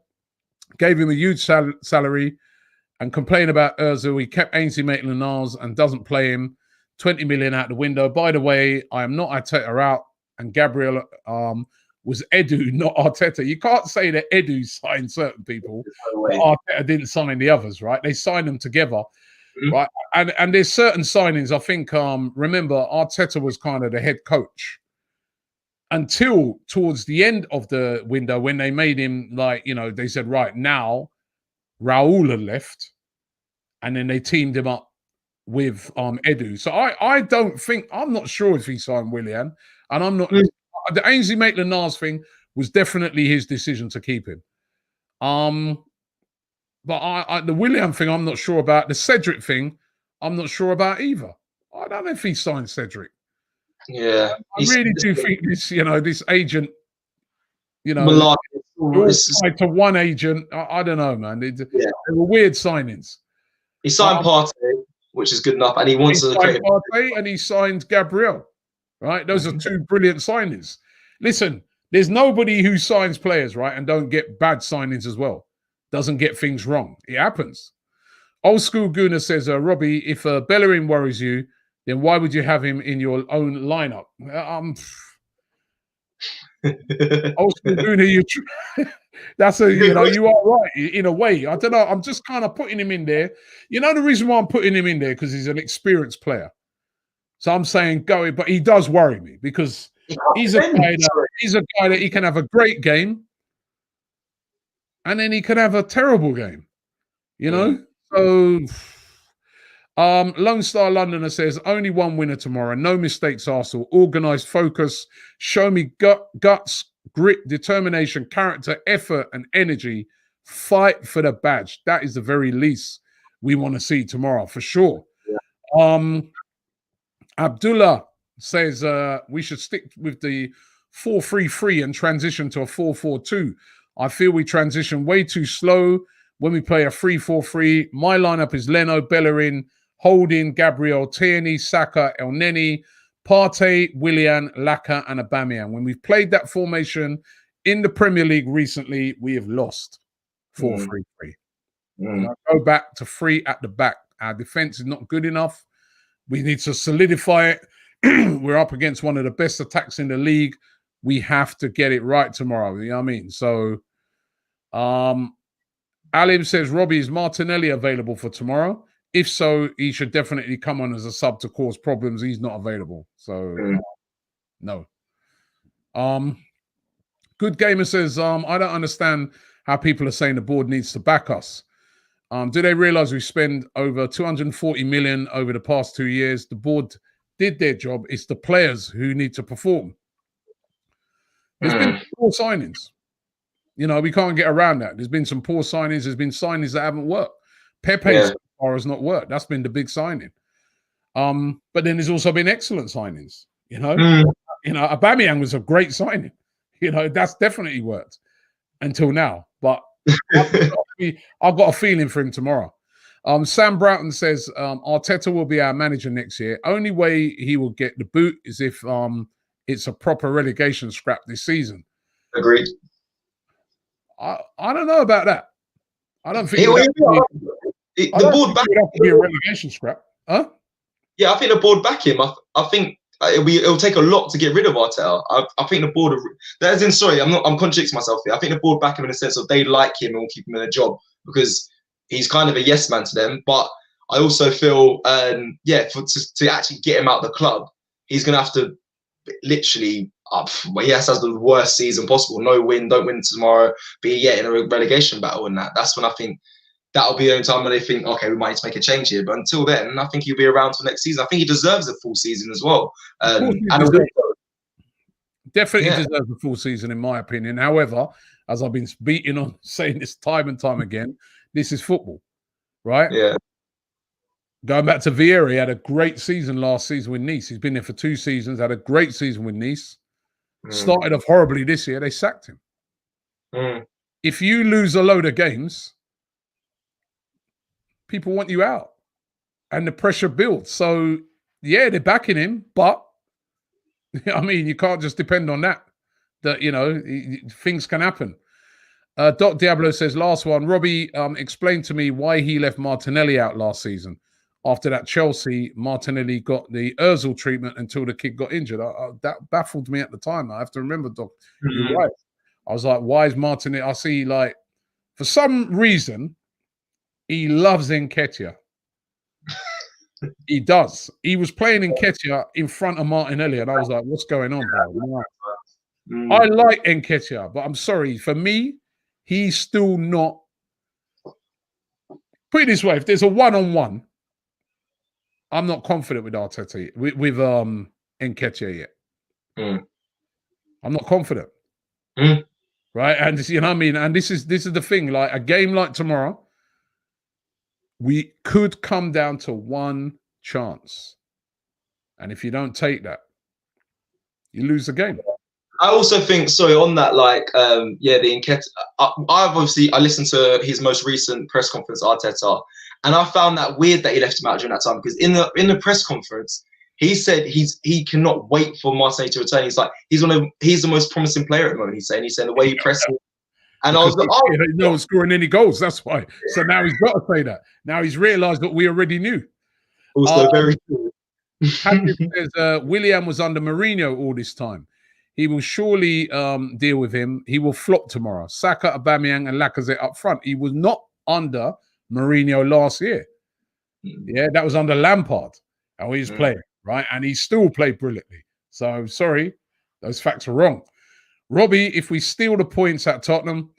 gave him a huge salary, and complained about Ozil. He kept Ainsley Maitland-Niles and doesn't play him. 20 million out the window. By the way, I am not Arteta out. And Gabriel was Edu, not Arteta. You can't say that Edu signed certain people, but Arteta didn't sign the others, right? They signed them together, right? And there's certain signings. I think, remember, Arteta was kind of the head coach until towards the end of the window when they made him, like, you know, they said, right, now Raul had left, and then they teamed him up with Edu. So I don't think, I'm not sure if he signed Willian. And I'm not, the Ainsley Maitland-Niles thing was definitely his decision to keep him. But the Willian thing, I'm not sure about. The Cedric thing, I'm not sure about either. I don't know if he signed Cedric. Yeah, I really do think this, this agent, Malarkey. all tied to one agent. I don't know, man. They were weird signings. He signed Partey, which is good enough, and he wants to create. Partey and he signed Gabriel. Right, those are two brilliant signings. Listen, there's nobody who signs players, right, and don't get bad signings as well. Doesn't get things wrong. It happens. Old School Gooner says, Robbie, if Bellerin worries you, then why would you have him in your own lineup? Old School Gooner, that's you are right in a way. I don't know. I'm just kind of putting him in there. The reason why I'm putting him in there because he's an experienced player. So I'm saying go, but he does worry me because he's a guy that he can have a great game and then he can have a terrible game. So Lone Star Londoner says only one winner tomorrow, no mistakes, Arsenal, organized focus, show me guts, grit, determination, character, effort, and energy, fight for the badge. That is the very least we want to see tomorrow for sure. Abdullah says we should stick with the 4-3-3 and transition to a 4-4-2. I feel we transition way too slow when we play a 3-4-3. My lineup is Leno, Bellerin, Holding, Gabriel, Tierney, Saka, Elneny, Partey, Willian, Laka, and Aubameyang. When we've played that formation in the Premier League recently, we have lost 4-3-3. Go back to 3 at the back. Our defense is not good enough. We need to solidify it. We're up against one of the best attacks in the league. We have to get it right tomorrow. You know what I mean? So, Alim says, Robbie, is Martinelli available for tomorrow? If so, he should definitely come on as a sub to cause problems. He's not available. So, no. Good Gamer says, I don't understand how people are saying the board needs to back us. Do they realize we spend over 240 million over the past 2 years? The board did their job. It's the players who need to perform. There's been poor signings. We can't get around that. There's been some poor signings. There's been signings that haven't worked. Pepe so far has not worked. That's been the big signing. But then there's also been excellent signings. Aubameyang was a great signing. That's definitely worked until now. But I've got a feeling for him tomorrow. Sam Broughton says Arteta will be our manager next year. Only way he will get the boot is if it's a proper relegation scrap this season. Agreed. I don't know about that. I don't think the board back would have to be a relegation scrap. Huh? Yeah, I think the board back him. I think it'll take a lot to get rid of Arteta. I think the board. I'm contradicting myself here. I think the board back him in the sense of they like him and will keep him in a job because he's kind of a yes man to them. But I also feel, to actually get him out of the club, he's gonna have to literally. He has the worst season possible. No win, don't win tomorrow. Be in a relegation battle, and that's when I think that'll be the only time when they think, okay, we might need to make a change here. But until then, I think he'll be around for next season. I think he deserves a full season as well. Definitely deserves a full season, in my opinion. However, as I've been beating on saying this time and time again, this is football, right? Yeah. Going back to Vieira, he had a great season last season with Nice. He's been there for 2 seasons, had a great season with Nice. Started off horribly this year. They sacked him. If you lose a load of games, people want you out. And the pressure builds. So, they're backing him. But, you can't just depend on that. Things can happen. Doc Diablo says, last one. Robbie, explain to me why he left Martinelli out last season. After that Chelsea, Martinelli got the Ozil treatment until the kid got injured. That baffled me at the time. I have to remember, Doc. You're right. I was like, why is Martinelli? I see, for some reason, he loves Nketiah. He does. He was playing Nketiah in front of Martinelli, and I was like, what's going on, bro? I like Nketiah, but I'm sorry. For me, he's still not. Put it this way, if there's a one-on-one, I'm not confident with Arteta, with Nketiah yet. I'm not confident. Mm. Right. And you know what I mean? And this is the thing, like a game like tomorrow, we could come down to one chance. And if you don't take that, you lose the game. I also think, sorry, on that, like, yeah, the Nketiah. I listened to his most recent press conference, Arteta, and I found that weird that he left him out during that time, because in the press conference, he said he cannot wait for Martinelli to return. He's like, he's the most promising player at the moment. He's saying the way he presses. And I was like, oh, no one's scoring any goals. That's why. So now he's got to say that. Now he's realised what we already knew. Also very true. Patrick says Willian was under Mourinho all this time. He will surely deal with him. He will flop tomorrow. Saka, Aubameyang, and Lacazette up front. He was not under Mourinho last year. Yeah, that was under Lampard. How he was playing, right? And he still played brilliantly. So sorry, those facts are wrong. Robbie, if we steal the points at Tottenham,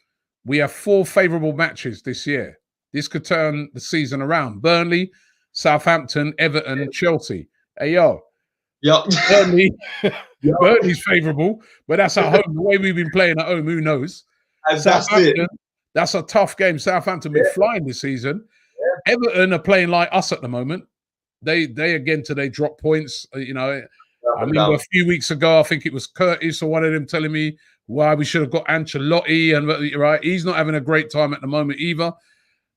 we have 4 favourable matches this year. This could turn the season around. Burnley, Southampton, Everton, Chelsea. Hey, yo. Yeah. Burnley's favourable, but that's at home. The way we've been playing at home, who knows? And that's it. That's a tough game. Southampton been flying this season. Yeah. Everton are playing like us at the moment. They again today drop points. You know, I remember a few weeks ago, I think it was Curtis or one of them telling me why we should have got Ancelotti, and right, he's not having a great time at the moment either.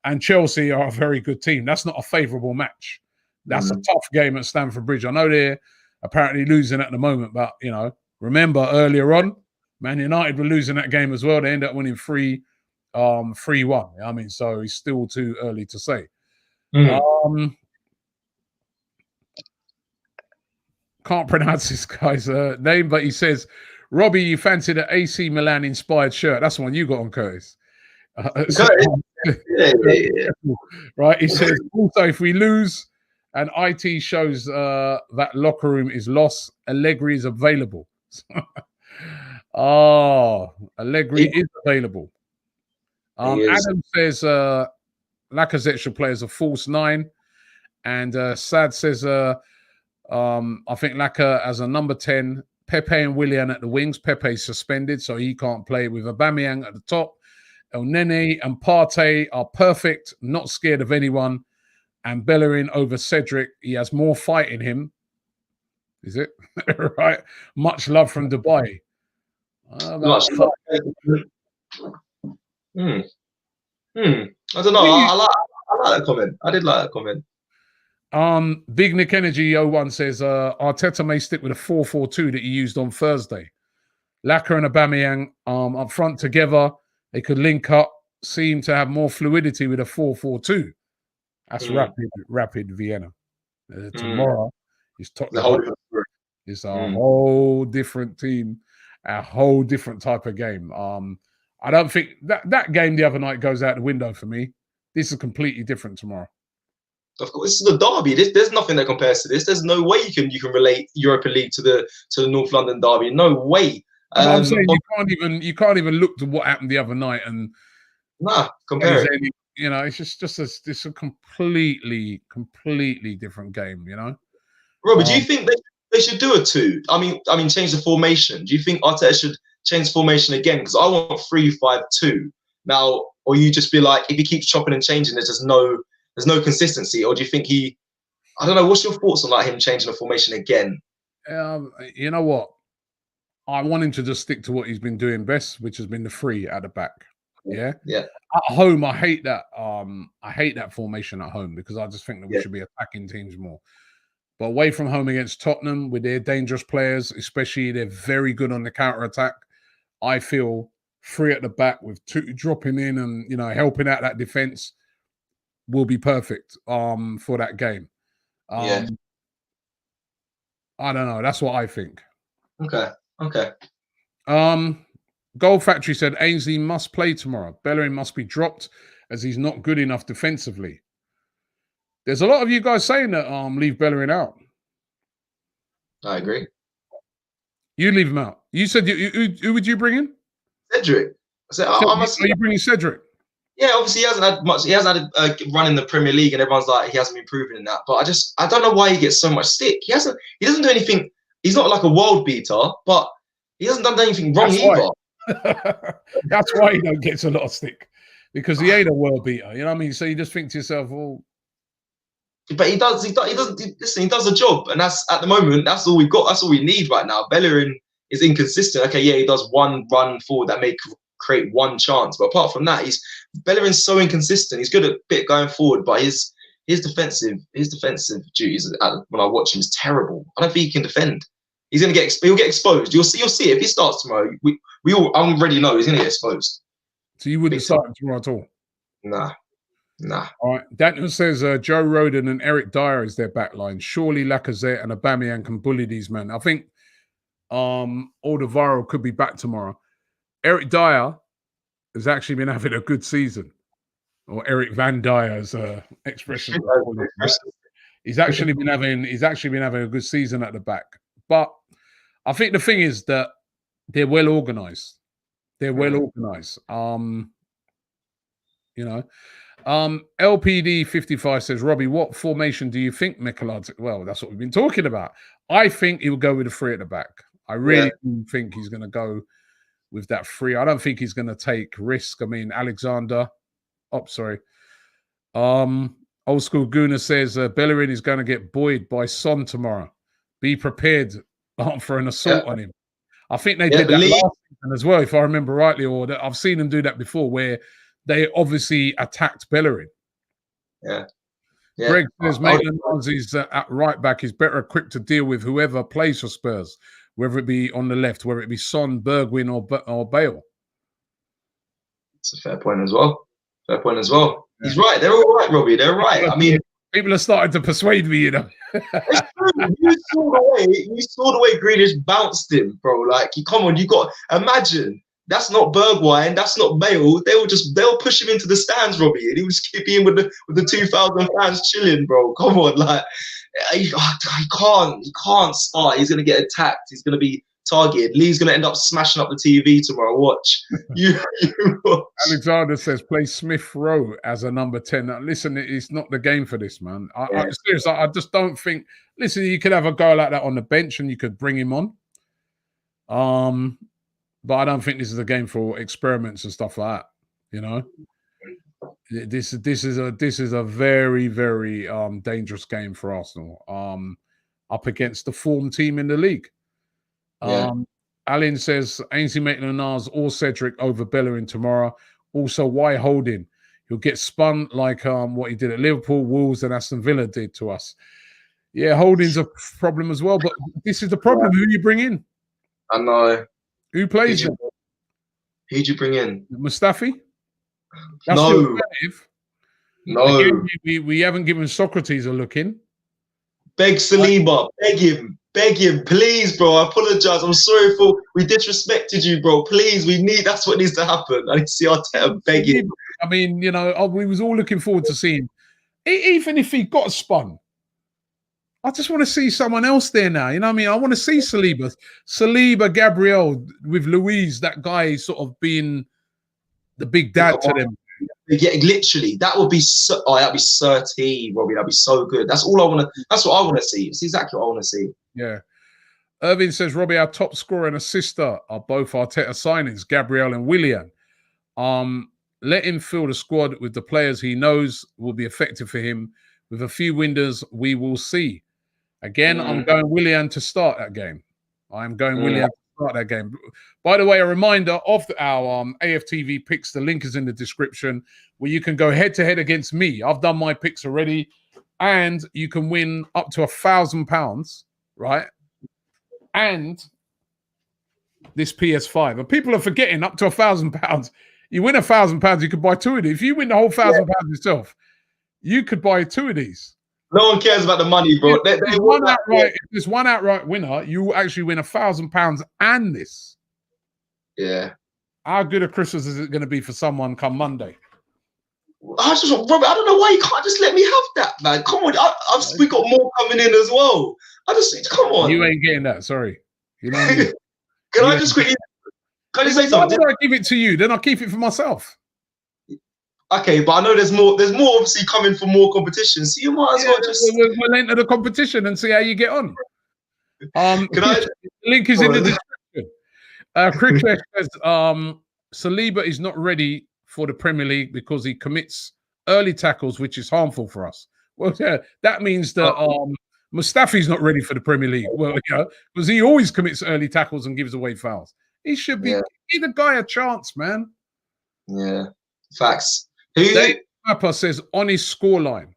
And Chelsea are a very good team. That's not a favourable match. That's a tough game at Stamford Bridge. I know they're apparently losing at the moment, but you know, remember earlier on, Man United were losing that game as well. They ended up winning 3-1. I mean, so it's still too early to say. Can't pronounce this guy's name, but he says, Robbie, you fancied an AC Milan inspired shirt. That's the one you got on, Curtis. Right. He says, also, if we lose and IT shows that locker room is lost, Allegri is available. Allegri is available. Adam says Lacazette should play as a false 9. And Sad says, I think Laka as a number 10, Pepe and Willian at the wings. Pepe's suspended, so he can't play, with Aubameyang at the top. El Nene and Partey are perfect, not scared of anyone. And Bellerin over Cedric. He has more fight in him. Is it? Right. Much love from Dubai. Much love. I don't know. I like that comment. I did like that comment. Big Nick Energy 01 says Arteta may stick with a 4-4-2 that he used on Thursday. Laka and Aubameyang up front together. They could link up, seem to have more fluidity with a 4-4-2. That's rapid Vienna. Tomorrow is Tottenham. It's a whole different team, a whole different type of game. I don't think that game the other night goes out the window for me. This is completely different tomorrow. Of course, this is the derby. There's nothing that compares to this. There's no way you can relate Europa League to the North London derby. No way. I'm saying you can't even look to what happened the other night and compare it. You know, it's a completely different game. You know, Robbie, do you think they should do a 2? I mean, change the formation. Do you think Arteta should change the formation again? Because I want 3-5-2 now. Or you just be like, if he keeps chopping and changing, there's no consistency. Or do you think I don't know, what's your thoughts on him changing the formation again? You know what? I want him to just stick to what he's been doing best, which has been the 3 at the back. Yeah. At home, I hate that. I hate that formation at home, because I just think that we should be attacking teams more. But away from home against Tottenham, with their dangerous players, especially they're very good on the counter attack. I feel 3 at the back with 2 dropping in and helping out that defense will be perfect for that game. I don't know. That's what I think. Okay. Gold Factory said Ainsley must play tomorrow. Bellerin must be dropped as he's not good enough defensively. There's a lot of you guys saying that leave Bellerin out. I agree. You leave him out. You said who would you bring in? Cedric. Are you bringing Cedric? Yeah, obviously he hasn't had much. He hasn't had a run in the Premier League, and everyone's like he hasn't been proven in that. But I don't know why he gets so much stick. He doesn't do anything. He's not like a world beater, but He hasn't done anything wrong either. That's why he don't get a lot of stick, because he ain't a world beater. You know what I mean? So you just think to yourself, well, but he does. Listen, he does a job, and that's at the moment. That's all we've got. That's all we need right now. Bellerin is inconsistent. Okay, yeah, he does one run forward that may create one chance, but apart from that, Bellerin's so inconsistent. He's good at bit going forward, but his defensive duties when I watch him is terrible. I don't think he can defend. He'll get exposed. You'll see it. If he starts tomorrow, we all already know he's gonna get exposed. So you wouldn't start him tomorrow at all? Nah. All right. Daniel says Joe Rodon and Eric Dyer is their back line. Surely Lacazette and Aubameyang can bully these men. I think Alderweireld could be back tomorrow. Eric Dyer has actually been having a good season, or Eric Van Dyer's expression. He's actually been having a good season at the back. But I think the thing is that they're well organized. They're well organized. LPD 55 says, Robbie, what formation do you think Michelad? Well, that's what we've been talking about. I think he will go with the 3 at the back. I really do think he's going to go with that 3. I don't think he's going to take risk. I mean, Alexander. Oh, sorry. Old School Gooner says Bellerin is going to get buoyed by Son tomorrow. Be prepared for an assault on him. I think they did that last season as well, if I remember rightly, or I've seen them do that before, where they obviously attacked Bellerin. Yeah. Greg says Maitland-Niles at right back is better equipped to deal with whoever plays for Spurs, whether it be on the left, whether it be Son, Bergwijn, or Bale. It's a fair point as well. Yeah. He's right. They're all right, Robbie. They're right. I mean, people are starting to persuade me, you know. It's true. You saw the way Grealish bounced him, bro. Like, come on, you got imagine. That's not Bergwijn. That's not Bale. They'll push him into the stands, Robbie, and he would just keep in with the 2,000 fans chilling, bro. Come on, like he can't start. He's gonna get attacked. He's gonna be targeted. Lee's gonna end up smashing up the TV tomorrow. Watch. you watch. Alexander says play Smith Rowe as a number 10. Now, listen, it's not the game for this, man. I'm serious. I just don't think. Listen, you could have a guy like that on the bench, and you could bring him on. But I don't think this is a game for experiments and stuff like that. You know, this is a very, very dangerous game for Arsenal. Up against the form team in the league. Alan says Ainsley Maitland-Niles or Cedric over Bellerin tomorrow. Also, why Holding? He'll get spun like what he did at Liverpool, Wolves, and Aston Villa did to us. Yeah, Holding's a problem as well. But this is the problem. Who you bring in? I know. Who plays them? Who'd you bring in? Mustafi? No. Again, we haven't given Socrates a look in. Beg Saliba. Beg him. Please, bro. I apologize. I'm sorry we disrespected you, bro. Please, that's what needs to happen. I need to see Arteta begging. I mean, you know, we was all looking forward to seeing, even if he got spun. I just want to see someone else there now. You know what I mean? I want to see Saliba, Gabriel with Luiz, that guy sort of being the big dad to them. Yeah, literally. That'd be certain, Robbie. That'd be so good. That's all I want to. That's what I want to see. It's exactly what I want to see. Yeah. Irvin says, Robbie, our top scorer and assister are both Arteta signings, Gabriel and Willian. Let him fill the squad with the players he knows will be effective for him. With a few windows, we will see. Again, I'm going Willian to start that game. I'm going Willian to start that game. By the way, a reminder of our AFTV picks. The link is in the description where you can go head-to-head against me. I've done my picks already. And you can win up to £1,000, right? And this PS5. And people are forgetting up to £1,000. You win £1,000, you could buy 2 of these. If you win the whole £1,000 yourself, you could buy 2 of these. No one cares about the money, bro. If there's one outright winner, you actually win £1,000 and this. Yeah. How good a Christmas is it going to be for someone come Monday? Robert, I don't know why you can't just let me have that, man. Come on, we got more coming in as well. Come on. You ain't getting that. Sorry. You know what I mean? Can I just quickly say something? Why would I give it to you? Then I'll keep it for myself. Okay, but I know there's more obviously coming for more competition. So you might as well just we'll enter the competition and see how you get on. The link is in the description. Cricket says Saliba is not ready for the Premier League because he commits early tackles, which is harmful for us. Well, yeah, that means that Mustafi's not ready for the Premier League. Well, because he always commits early tackles and gives away fouls. He should be give the guy a chance, man. Yeah, facts. Dave Papa says on his scoreline.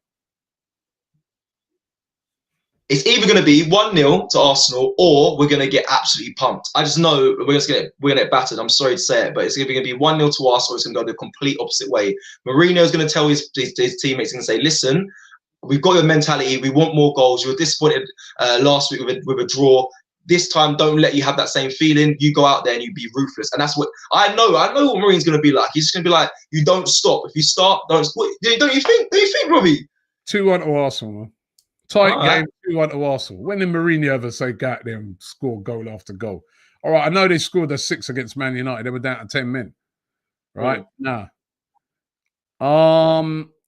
It's either going to be 1-0 to Arsenal or we're going to get absolutely pumped. I just know we're going to get battered. I'm sorry to say it, but it's either going to be 1-0 to Arsenal or it's going to go the complete opposite way. Mourinho's going to tell his teammates and say, listen, we've got your mentality. We want more goals. You were disappointed last week with a draw. This time, don't let you have that same feeling. You go out there and you be ruthless. And that's what I know. I know what Mourinho's going to be like. He's just going to be like, you don't stop. If you start, don't you think, Robbie? 2-1 to Arsenal, man. Tight game, 2-1 to Arsenal. When did Mourinho ever say, go out there and score goal after goal? All right, I know they scored a 6 against Man United. They were down to 10 men. Right? Nah.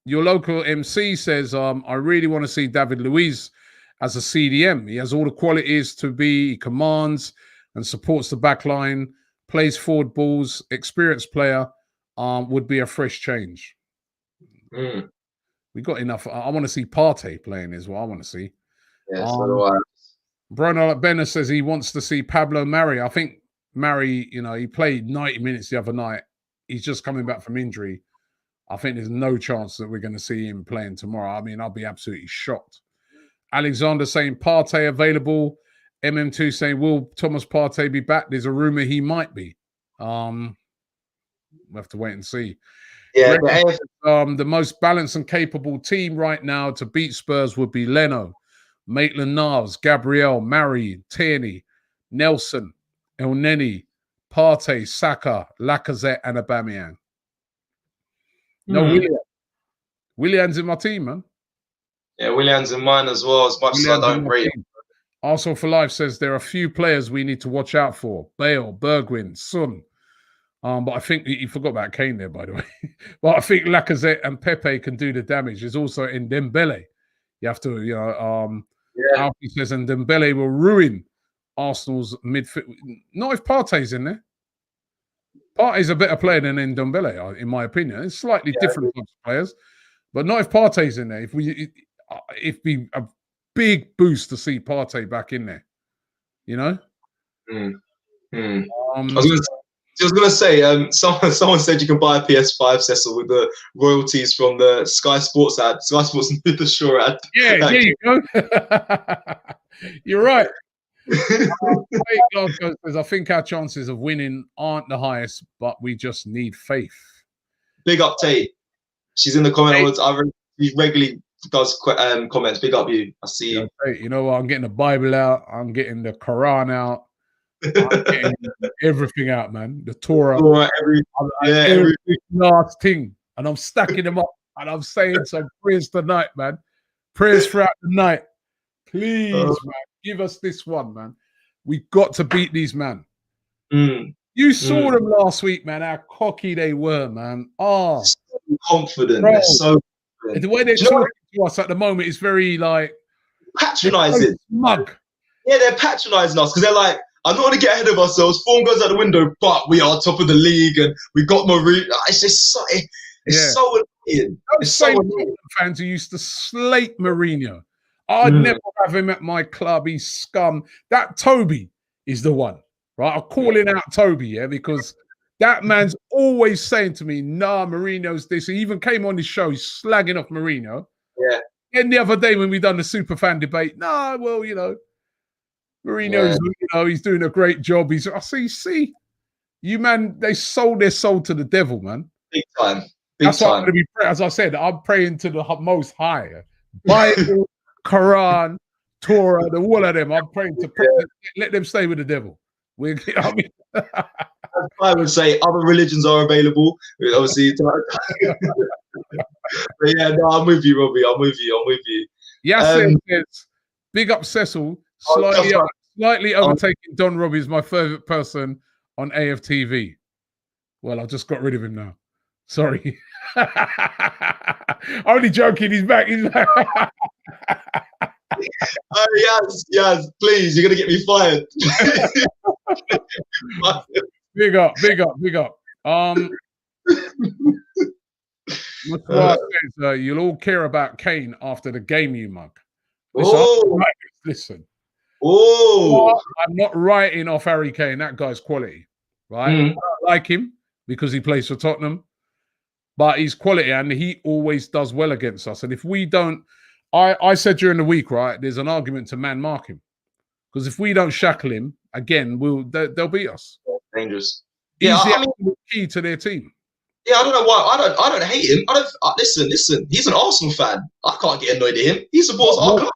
Your local MC says, I really want to see David Luiz as a CDM. He has all the qualities to be, he commands and supports the back line, plays forward balls, experienced player, would be a fresh change. We got enough. I want to see Partey playing is what I want to see. Yeah, so do I. Bruno Benner says he wants to see Pablo Mari. I think Mari, he played 90 minutes the other night. He's just coming back from injury. I think there's no chance that we're going to see him playing tomorrow. I mean, I'll be absolutely shocked. Alexander saying Partey available. MM2 saying, will Thomas Partey be back? There's a rumor he might be. We'll have to wait and see. Yeah, the most balanced and capable team right now to beat Spurs would be Leno, Maitland-Niles, Gabriel, Mari, Tierney, Nelson, Elneny, Partey, Saka, Lacazette, and Aubameyang. No, Willian's in my team, man. Yeah, Willian's in mine as well, as much as I don't rate him. Arsenal for Life says there are a few players we need to watch out for. Bale, Bergwijn, Son. But I think you forgot about Kane there, by the way. But I think Lacazette and Pepe can do the damage. There's also in Dembele. You have to, Alfie says, and Dembele will ruin Arsenal's midfield. Not if Partey's in there. Partey's a better player than Dembele, in my opinion. It's slightly different types of players, but not if Partey's in there. If be a big boost to see Partey back in there, I was going to say, someone said you can buy a PS5, Cecil, with the royalties from the Sky Sports ad. Sky Sports and the Shaw ad. Yeah, there you go. You're right. I think our chances of winning aren't the highest, but we just need faith. Big up, Tate. She's in the comments. She regularly does comments. Big up you. I see you. Tate, you know what? I'm getting the Bible out. I'm getting the Quran out. I'm getting everything out, man. The Torah, every last thing, and I'm stacking them up, and I'm saying some prayers tonight, man. Prayers throughout the night, please, man. Give us this one, man. We got to beat these man. You saw them last week, man. How cocky they were, man. So confident. Bro, they're so confident. The way they're talking to us at the moment is very patronizing. Smug. Yeah, they're patronizing us because they're like, I'm not going to get ahead of ourselves. Form goes out the window, but we are top of the league and we got Marie. It's just so, so annoying. It's so annoying. Fans who used to slate Mourinho. I'd never have him at my club. He's scum. That Toby is the one, right? I'm calling out Toby, because that man's always saying to me, nah, Mourinho's this. He even came on his show, he's slagging off Mourinho. Yeah. And the other day when we done the super fan debate, Mourinho's, he's doing a great job. I see, you man, they sold their soul to the devil, man. Big time. That's why I'm going to be, as I said, I'm praying to the most high. Bible, Quran, Torah, the all of them. I'm praying to let them stay with the devil. I would say other religions are available. Obviously, but yeah, no, I'm with you, Robbie. I'm with you. Yes, big up Cecil. Slightly overtaking Don Robbie is my favourite person on AFTV. Well, I just got rid of him now. Sorry. Only joking. He's back. Oh, yes, please, you're gonna get me fired. Big up. Mr. says, you'll all care about Kane after the game, you mug. Listen. I'm not writing off Harry Kane. That guy's quality, right? I don't like him because he plays for Tottenham, but he's quality and he always does well against us. And if we don't, I said during the week, right, there's an argument to man mark him because if we don't shackle him again, they'll beat us. Dangerous. He's the key to their team. Yeah, I don't know why. I don't hate him. Listen. He's an Arsenal fan. I can't get annoyed at him. He supports our club.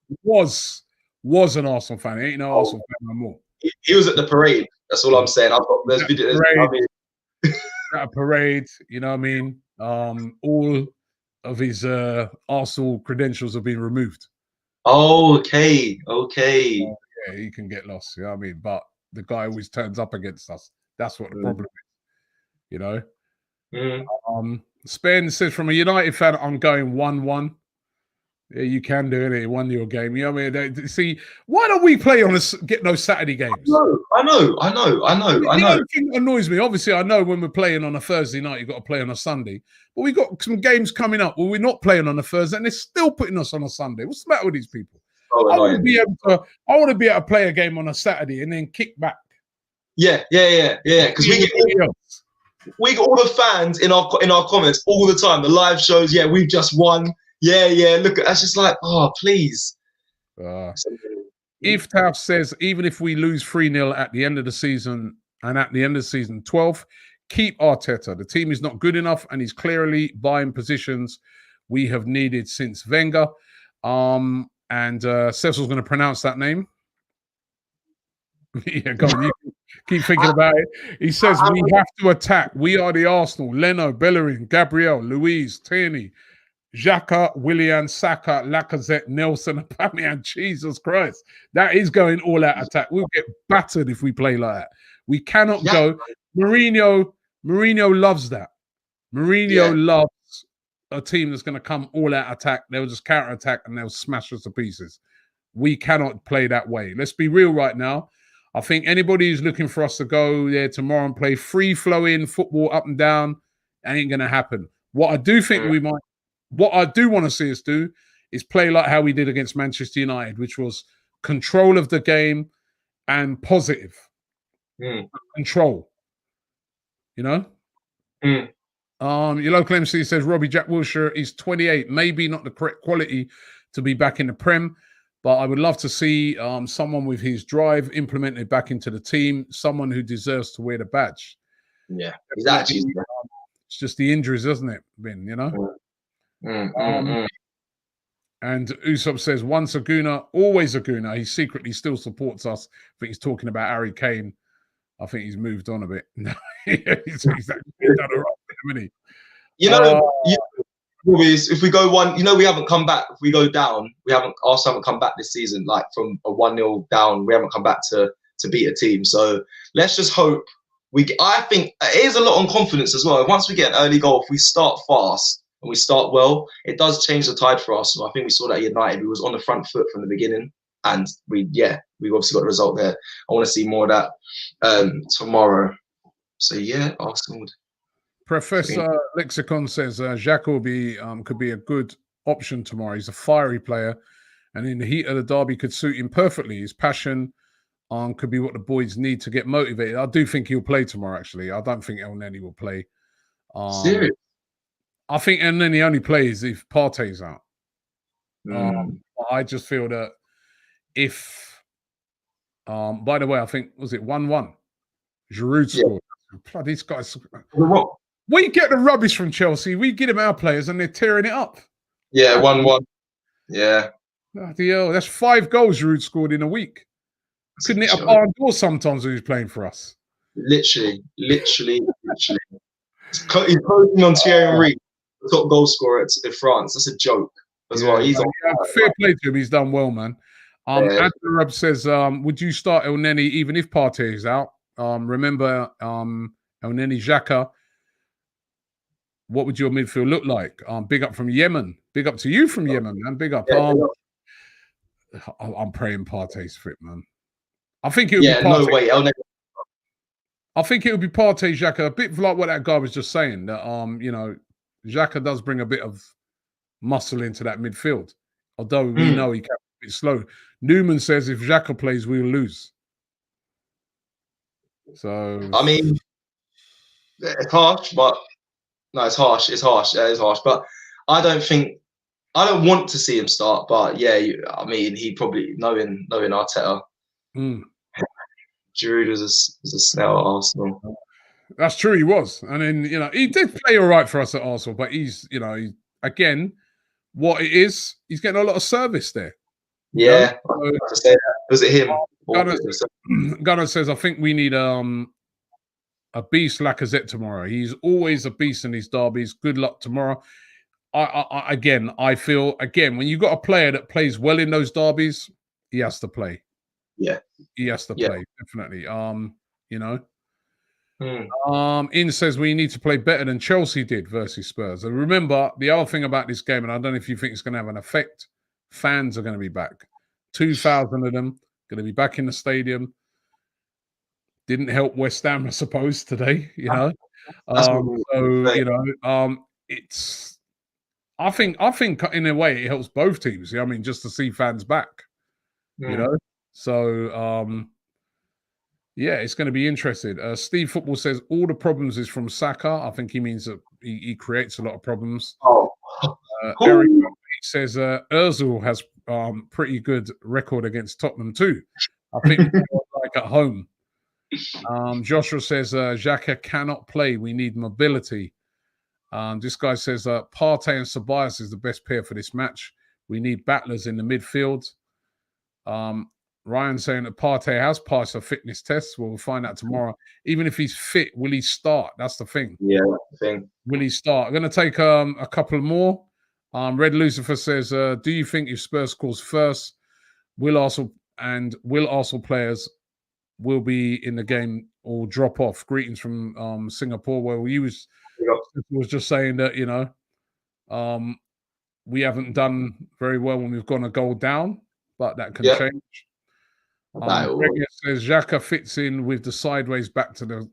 Was an Arsenal fan. He ain't no Arsenal fan no more. He was at the parade. That's all I'm saying. There's videos. At a parade, you know what I mean? All of his Arsenal credentials have been removed. Oh, okay. Yeah, he can get lost. You know what I mean? But the guy always turns up against us. That's what the problem is. You know. Spen says, from a United fan, I'm going 1-1. Yeah, you can do it. 1-0 game. You know what I mean? See, why don't we play get no Saturday games? I know. The only thing that annoys me, obviously, I know when we're playing on a Thursday night, you've got to play on a Sunday. But we got some games coming up where we're not playing on a Thursday and they're still putting us on a Sunday. What's the matter with these people? I want to be able to play a game on a Saturday and then kick back. Yeah. Because we got all the fans in our comments all the time. The live shows, we've just won. Look, that's just like, oh, please. Iftaf says, even if we lose 3-0 at the end of the season and at the end of the season 12, keep Arteta. The team is not good enough and he's clearly buying positions we have needed since Wenger. And Cecil's going to pronounce that name. Yeah, go on. You keep thinking about it. He says, we have to attack. We are the Arsenal. Leno, Bellerin, Gabriel, Luiz, Tierney, Xhaka, Willian, Saka, Lacazette, Nelson, Aubameyang. Jesus Christ. That is going all-out attack. We'll get battered if we play like that. We cannot go. Mourinho loves that. Mourinho loves a team that's going to come all-out attack. They'll just counter-attack and they'll smash us to pieces. We cannot play that way. Let's be real right now. I think anybody who's looking for us to go there tomorrow and play free-flowing football up and down, ain't going to happen. What I do think what I do want to see us do is play like how we did against Manchester United, which was control of the game and positive control. You know? Your local MC says Robbie Jack Wilshere is 28, maybe not the correct quality to be back in the Prem, but I would love to see someone with his drive implemented back into the team, someone who deserves to wear the badge. Yeah, he's actually. It's just the injuries, isn't it, Ben? You know. And Usopp says, once a Gooner, always a Gooner. He secretly still supports us. I think he's talking about Harry Kane. I think he's moved on a bit. he's done a right, hasn't he? You know, if we go one, we haven't come back. If we go down, Arsenal haven't come back this season. Like from a 1-0 down, we haven't come back to beat a team. So let's just hope I think it is a lot on confidence as well. Once we get an early goal, if we start fast and we start well, it does change the tide for us. I think we saw that at United. We was on the front foot from the beginning, and we obviously got the result there. I want to see more of that tomorrow. So Arsenal would. Professor Lexicon says Xhaka could be a good option tomorrow. He's a fiery player, and in the heat of the derby could suit him perfectly. His passion could be what the boys need to get motivated. I do think he'll play tomorrow, actually. I don't think Elneny will play. Serious? I think Elneny only plays if Partey's out. I just feel that if... by the way, I think, was it 1-1? Giroud scored. Bloody these guys... We get the rubbish from Chelsea. We get them our players and they're tearing it up. Yeah, 1-1. Yeah. Bloody hell. That's 5 goals Giroud scored in a week. Couldn't hit a barn door sometimes when he was playing for us. Literally. He's closing on Thierry Henry, the top goal scorer in France. That's a joke as well. He's fair play to him. He's done well, man. Anthony Reb says, would you start Elneny even if Partey is out? Remember, Elneny, Xhaka. What would your midfield look like? Big up from Yemen. Big up to you from Yemen, man. Big up. I'm praying Partey's fit, man. I think it would Yeah, be no Partey. way. I'll never. I think it would be Partey, Xhaka, a bit like what that guy was just saying. That you know, Xhaka does bring a bit of muscle into that midfield, although we know he can be a bit slow. Newman says if Xhaka plays, we'll lose. So I mean, it's harsh, but no, it's harsh. It's harsh. Yeah, it's harsh. But I don't want to see him start. But yeah, I mean, he probably knowing Arteta. Giroud was a snail at Arsenal. That's true, he was. And then, you know, he did play all right for us at Arsenal, but he's, you know, again, what it is, he's getting a lot of service there. Yeah, I have to say that. Was it him? Gunnar says, I think we need a beast Lacazette tomorrow. He's always a beast in these derbies. Good luck tomorrow. I feel, when you've got a player that plays well in those derbies, he has to play. Yeah. He has to play, definitely. You know. In says we need to play better than Chelsea did versus Spurs. And remember, the other thing about this game, and I don't know if you think it's going to have an effect, fans are going to be back. 2,000 of them going to be back in the stadium. Didn't help West Ham, I suppose, today, you know. It's I think in a way it helps both teams. I mean, just to see fans back. You know. So yeah, it's going to be interesting. Steve Football says all the problems is from Saka. I think he means that he creates a lot of problems. Eric says Ozil has pretty good record against Tottenham too. I think like at home. Joshua says Xhaka cannot play. We need mobility. This guy says Partey and Ceballos is the best pair for this match. We need battlers in the midfield. Ryan saying that Partey has passed a fitness test. We'll find out tomorrow. Even if he's fit, will he start? That's the thing. Yeah, that's the thing. Will he start? I'm going to take a couple more. Red Lucifer says, do you think if Spurs scores first, will Arsenal players will be in the game or drop off? Greetings from Singapore, where he was just saying that, you know, we haven't done very well when we've gone a goal down, but that can change. Gregor says Xhaka fits in with the sideways back to the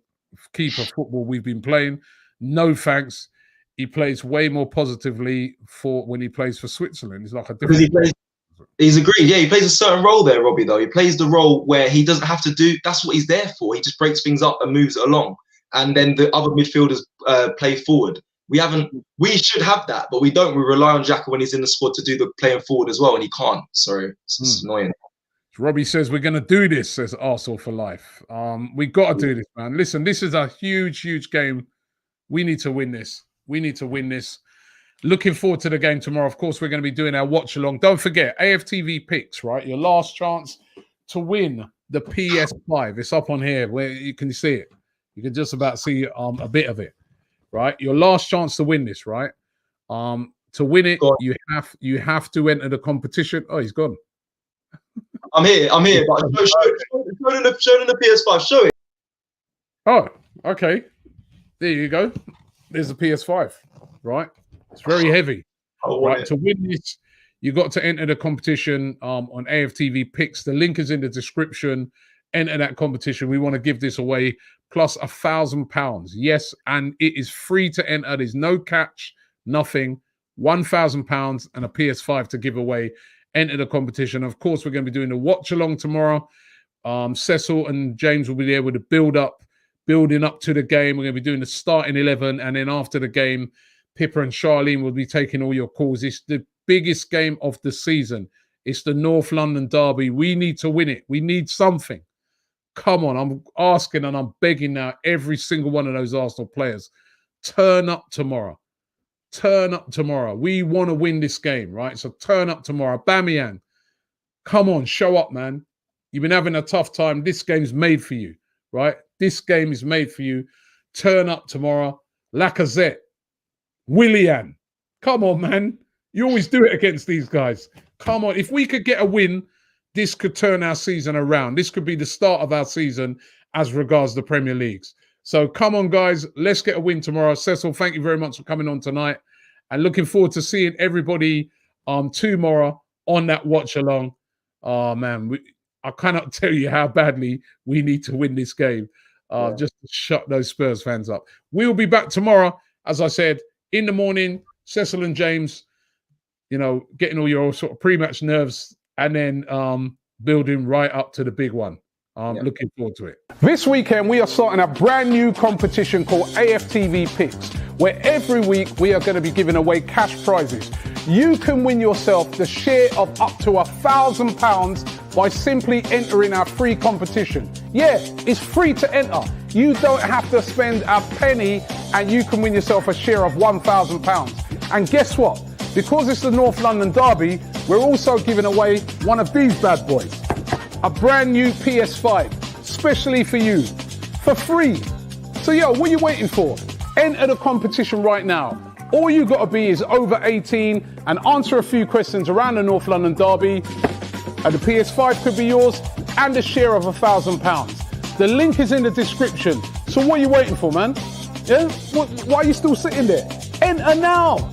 keeper football we've been playing. No thanks. He plays way more positively for when he plays for Switzerland. He's like a different. He's agreed. Yeah, he plays a certain role there, Robbie. Though he plays the role where he doesn't have to do. That's what he's there for. He just breaks things up and moves it along, and then the other midfielders play forward. We should have that, but we don't. We rely on Xhaka when he's in the squad to do the playing forward as well, and he can't. So it's annoying. Robbie says we're going to do this, says Arsenal for life. We got to do this, man. Listen, this is a huge, huge game. We need to win this. Looking forward to the game tomorrow. Of course, we're going to be doing our watch along. Don't forget, AFTV picks, right? Your last chance to win the PS5. It's up on here where you can see it. You can just about see a bit of it, right? Your last chance to win this, right? To win it, you have to enter the competition. Oh, he's gone. I'm here. But show them the PS5. Show it. Oh, okay. There you go. There's the PS5, right? It's very heavy. Right. To win this, you got to enter the competition on AFTV Picks. The link is in the description. Enter that competition. We want to give this away plus £1,000. Yes, and it is free to enter. There's no catch, nothing. £1,000 and a PS5 to give away. Enter the competition. Of course, we're going to be doing the watch along tomorrow. Cecil and James will be there with the building up to the game. We're going to be doing the starting 11, and then after the game, Pippa and Charlene will be taking all your calls. It's the biggest game of the season. It's the North London derby. We need to win it. We need something. Come on, I'm asking and I'm begging now every single one of those Arsenal players, turn up tomorrow. Turn up tomorrow. We want to win this game, right? So turn up tomorrow. Aubameyang, come on, show up, man. You've been having a tough time. This game's made for you, right? This game is made for you. Turn up tomorrow. Lacazette, Willian, come on, man. You always do it against these guys. Come on. If we could get a win, this could turn our season around. This could be the start of our season as regards the Premier Leagues. So come on, guys. Let's get a win tomorrow. Cecil, thank you very much for coming on tonight. And looking forward to seeing everybody tomorrow on that watch along. Oh man, I cannot tell you how badly we need to win this game just to shut those Spurs fans up. We'll be back tomorrow, as I said, in the morning. Cecil and James, you know, getting all your sort of pre-match nerves and then building right up to the big one. Looking forward to it. This weekend, we are starting a brand new competition called AFTV Picks, where every week we are going to be giving away cash prizes. You can win yourself the share of up to £1,000 by simply entering our free competition. Yeah, it's free to enter. You don't have to spend a penny and you can win yourself a share of £1,000. And guess what? Because it's the North London Derby, we're also giving away one of these bad boys. A brand new PS5, specially for you, for free. So yo, what are you waiting for? Enter the competition right now. All you got to be is over 18 and answer a few questions around the North London Derby, and the PS5 could be yours and a share of £1,000. The link is in the description. So what are you waiting for, man? Yeah? Why are you still sitting there? Enter now.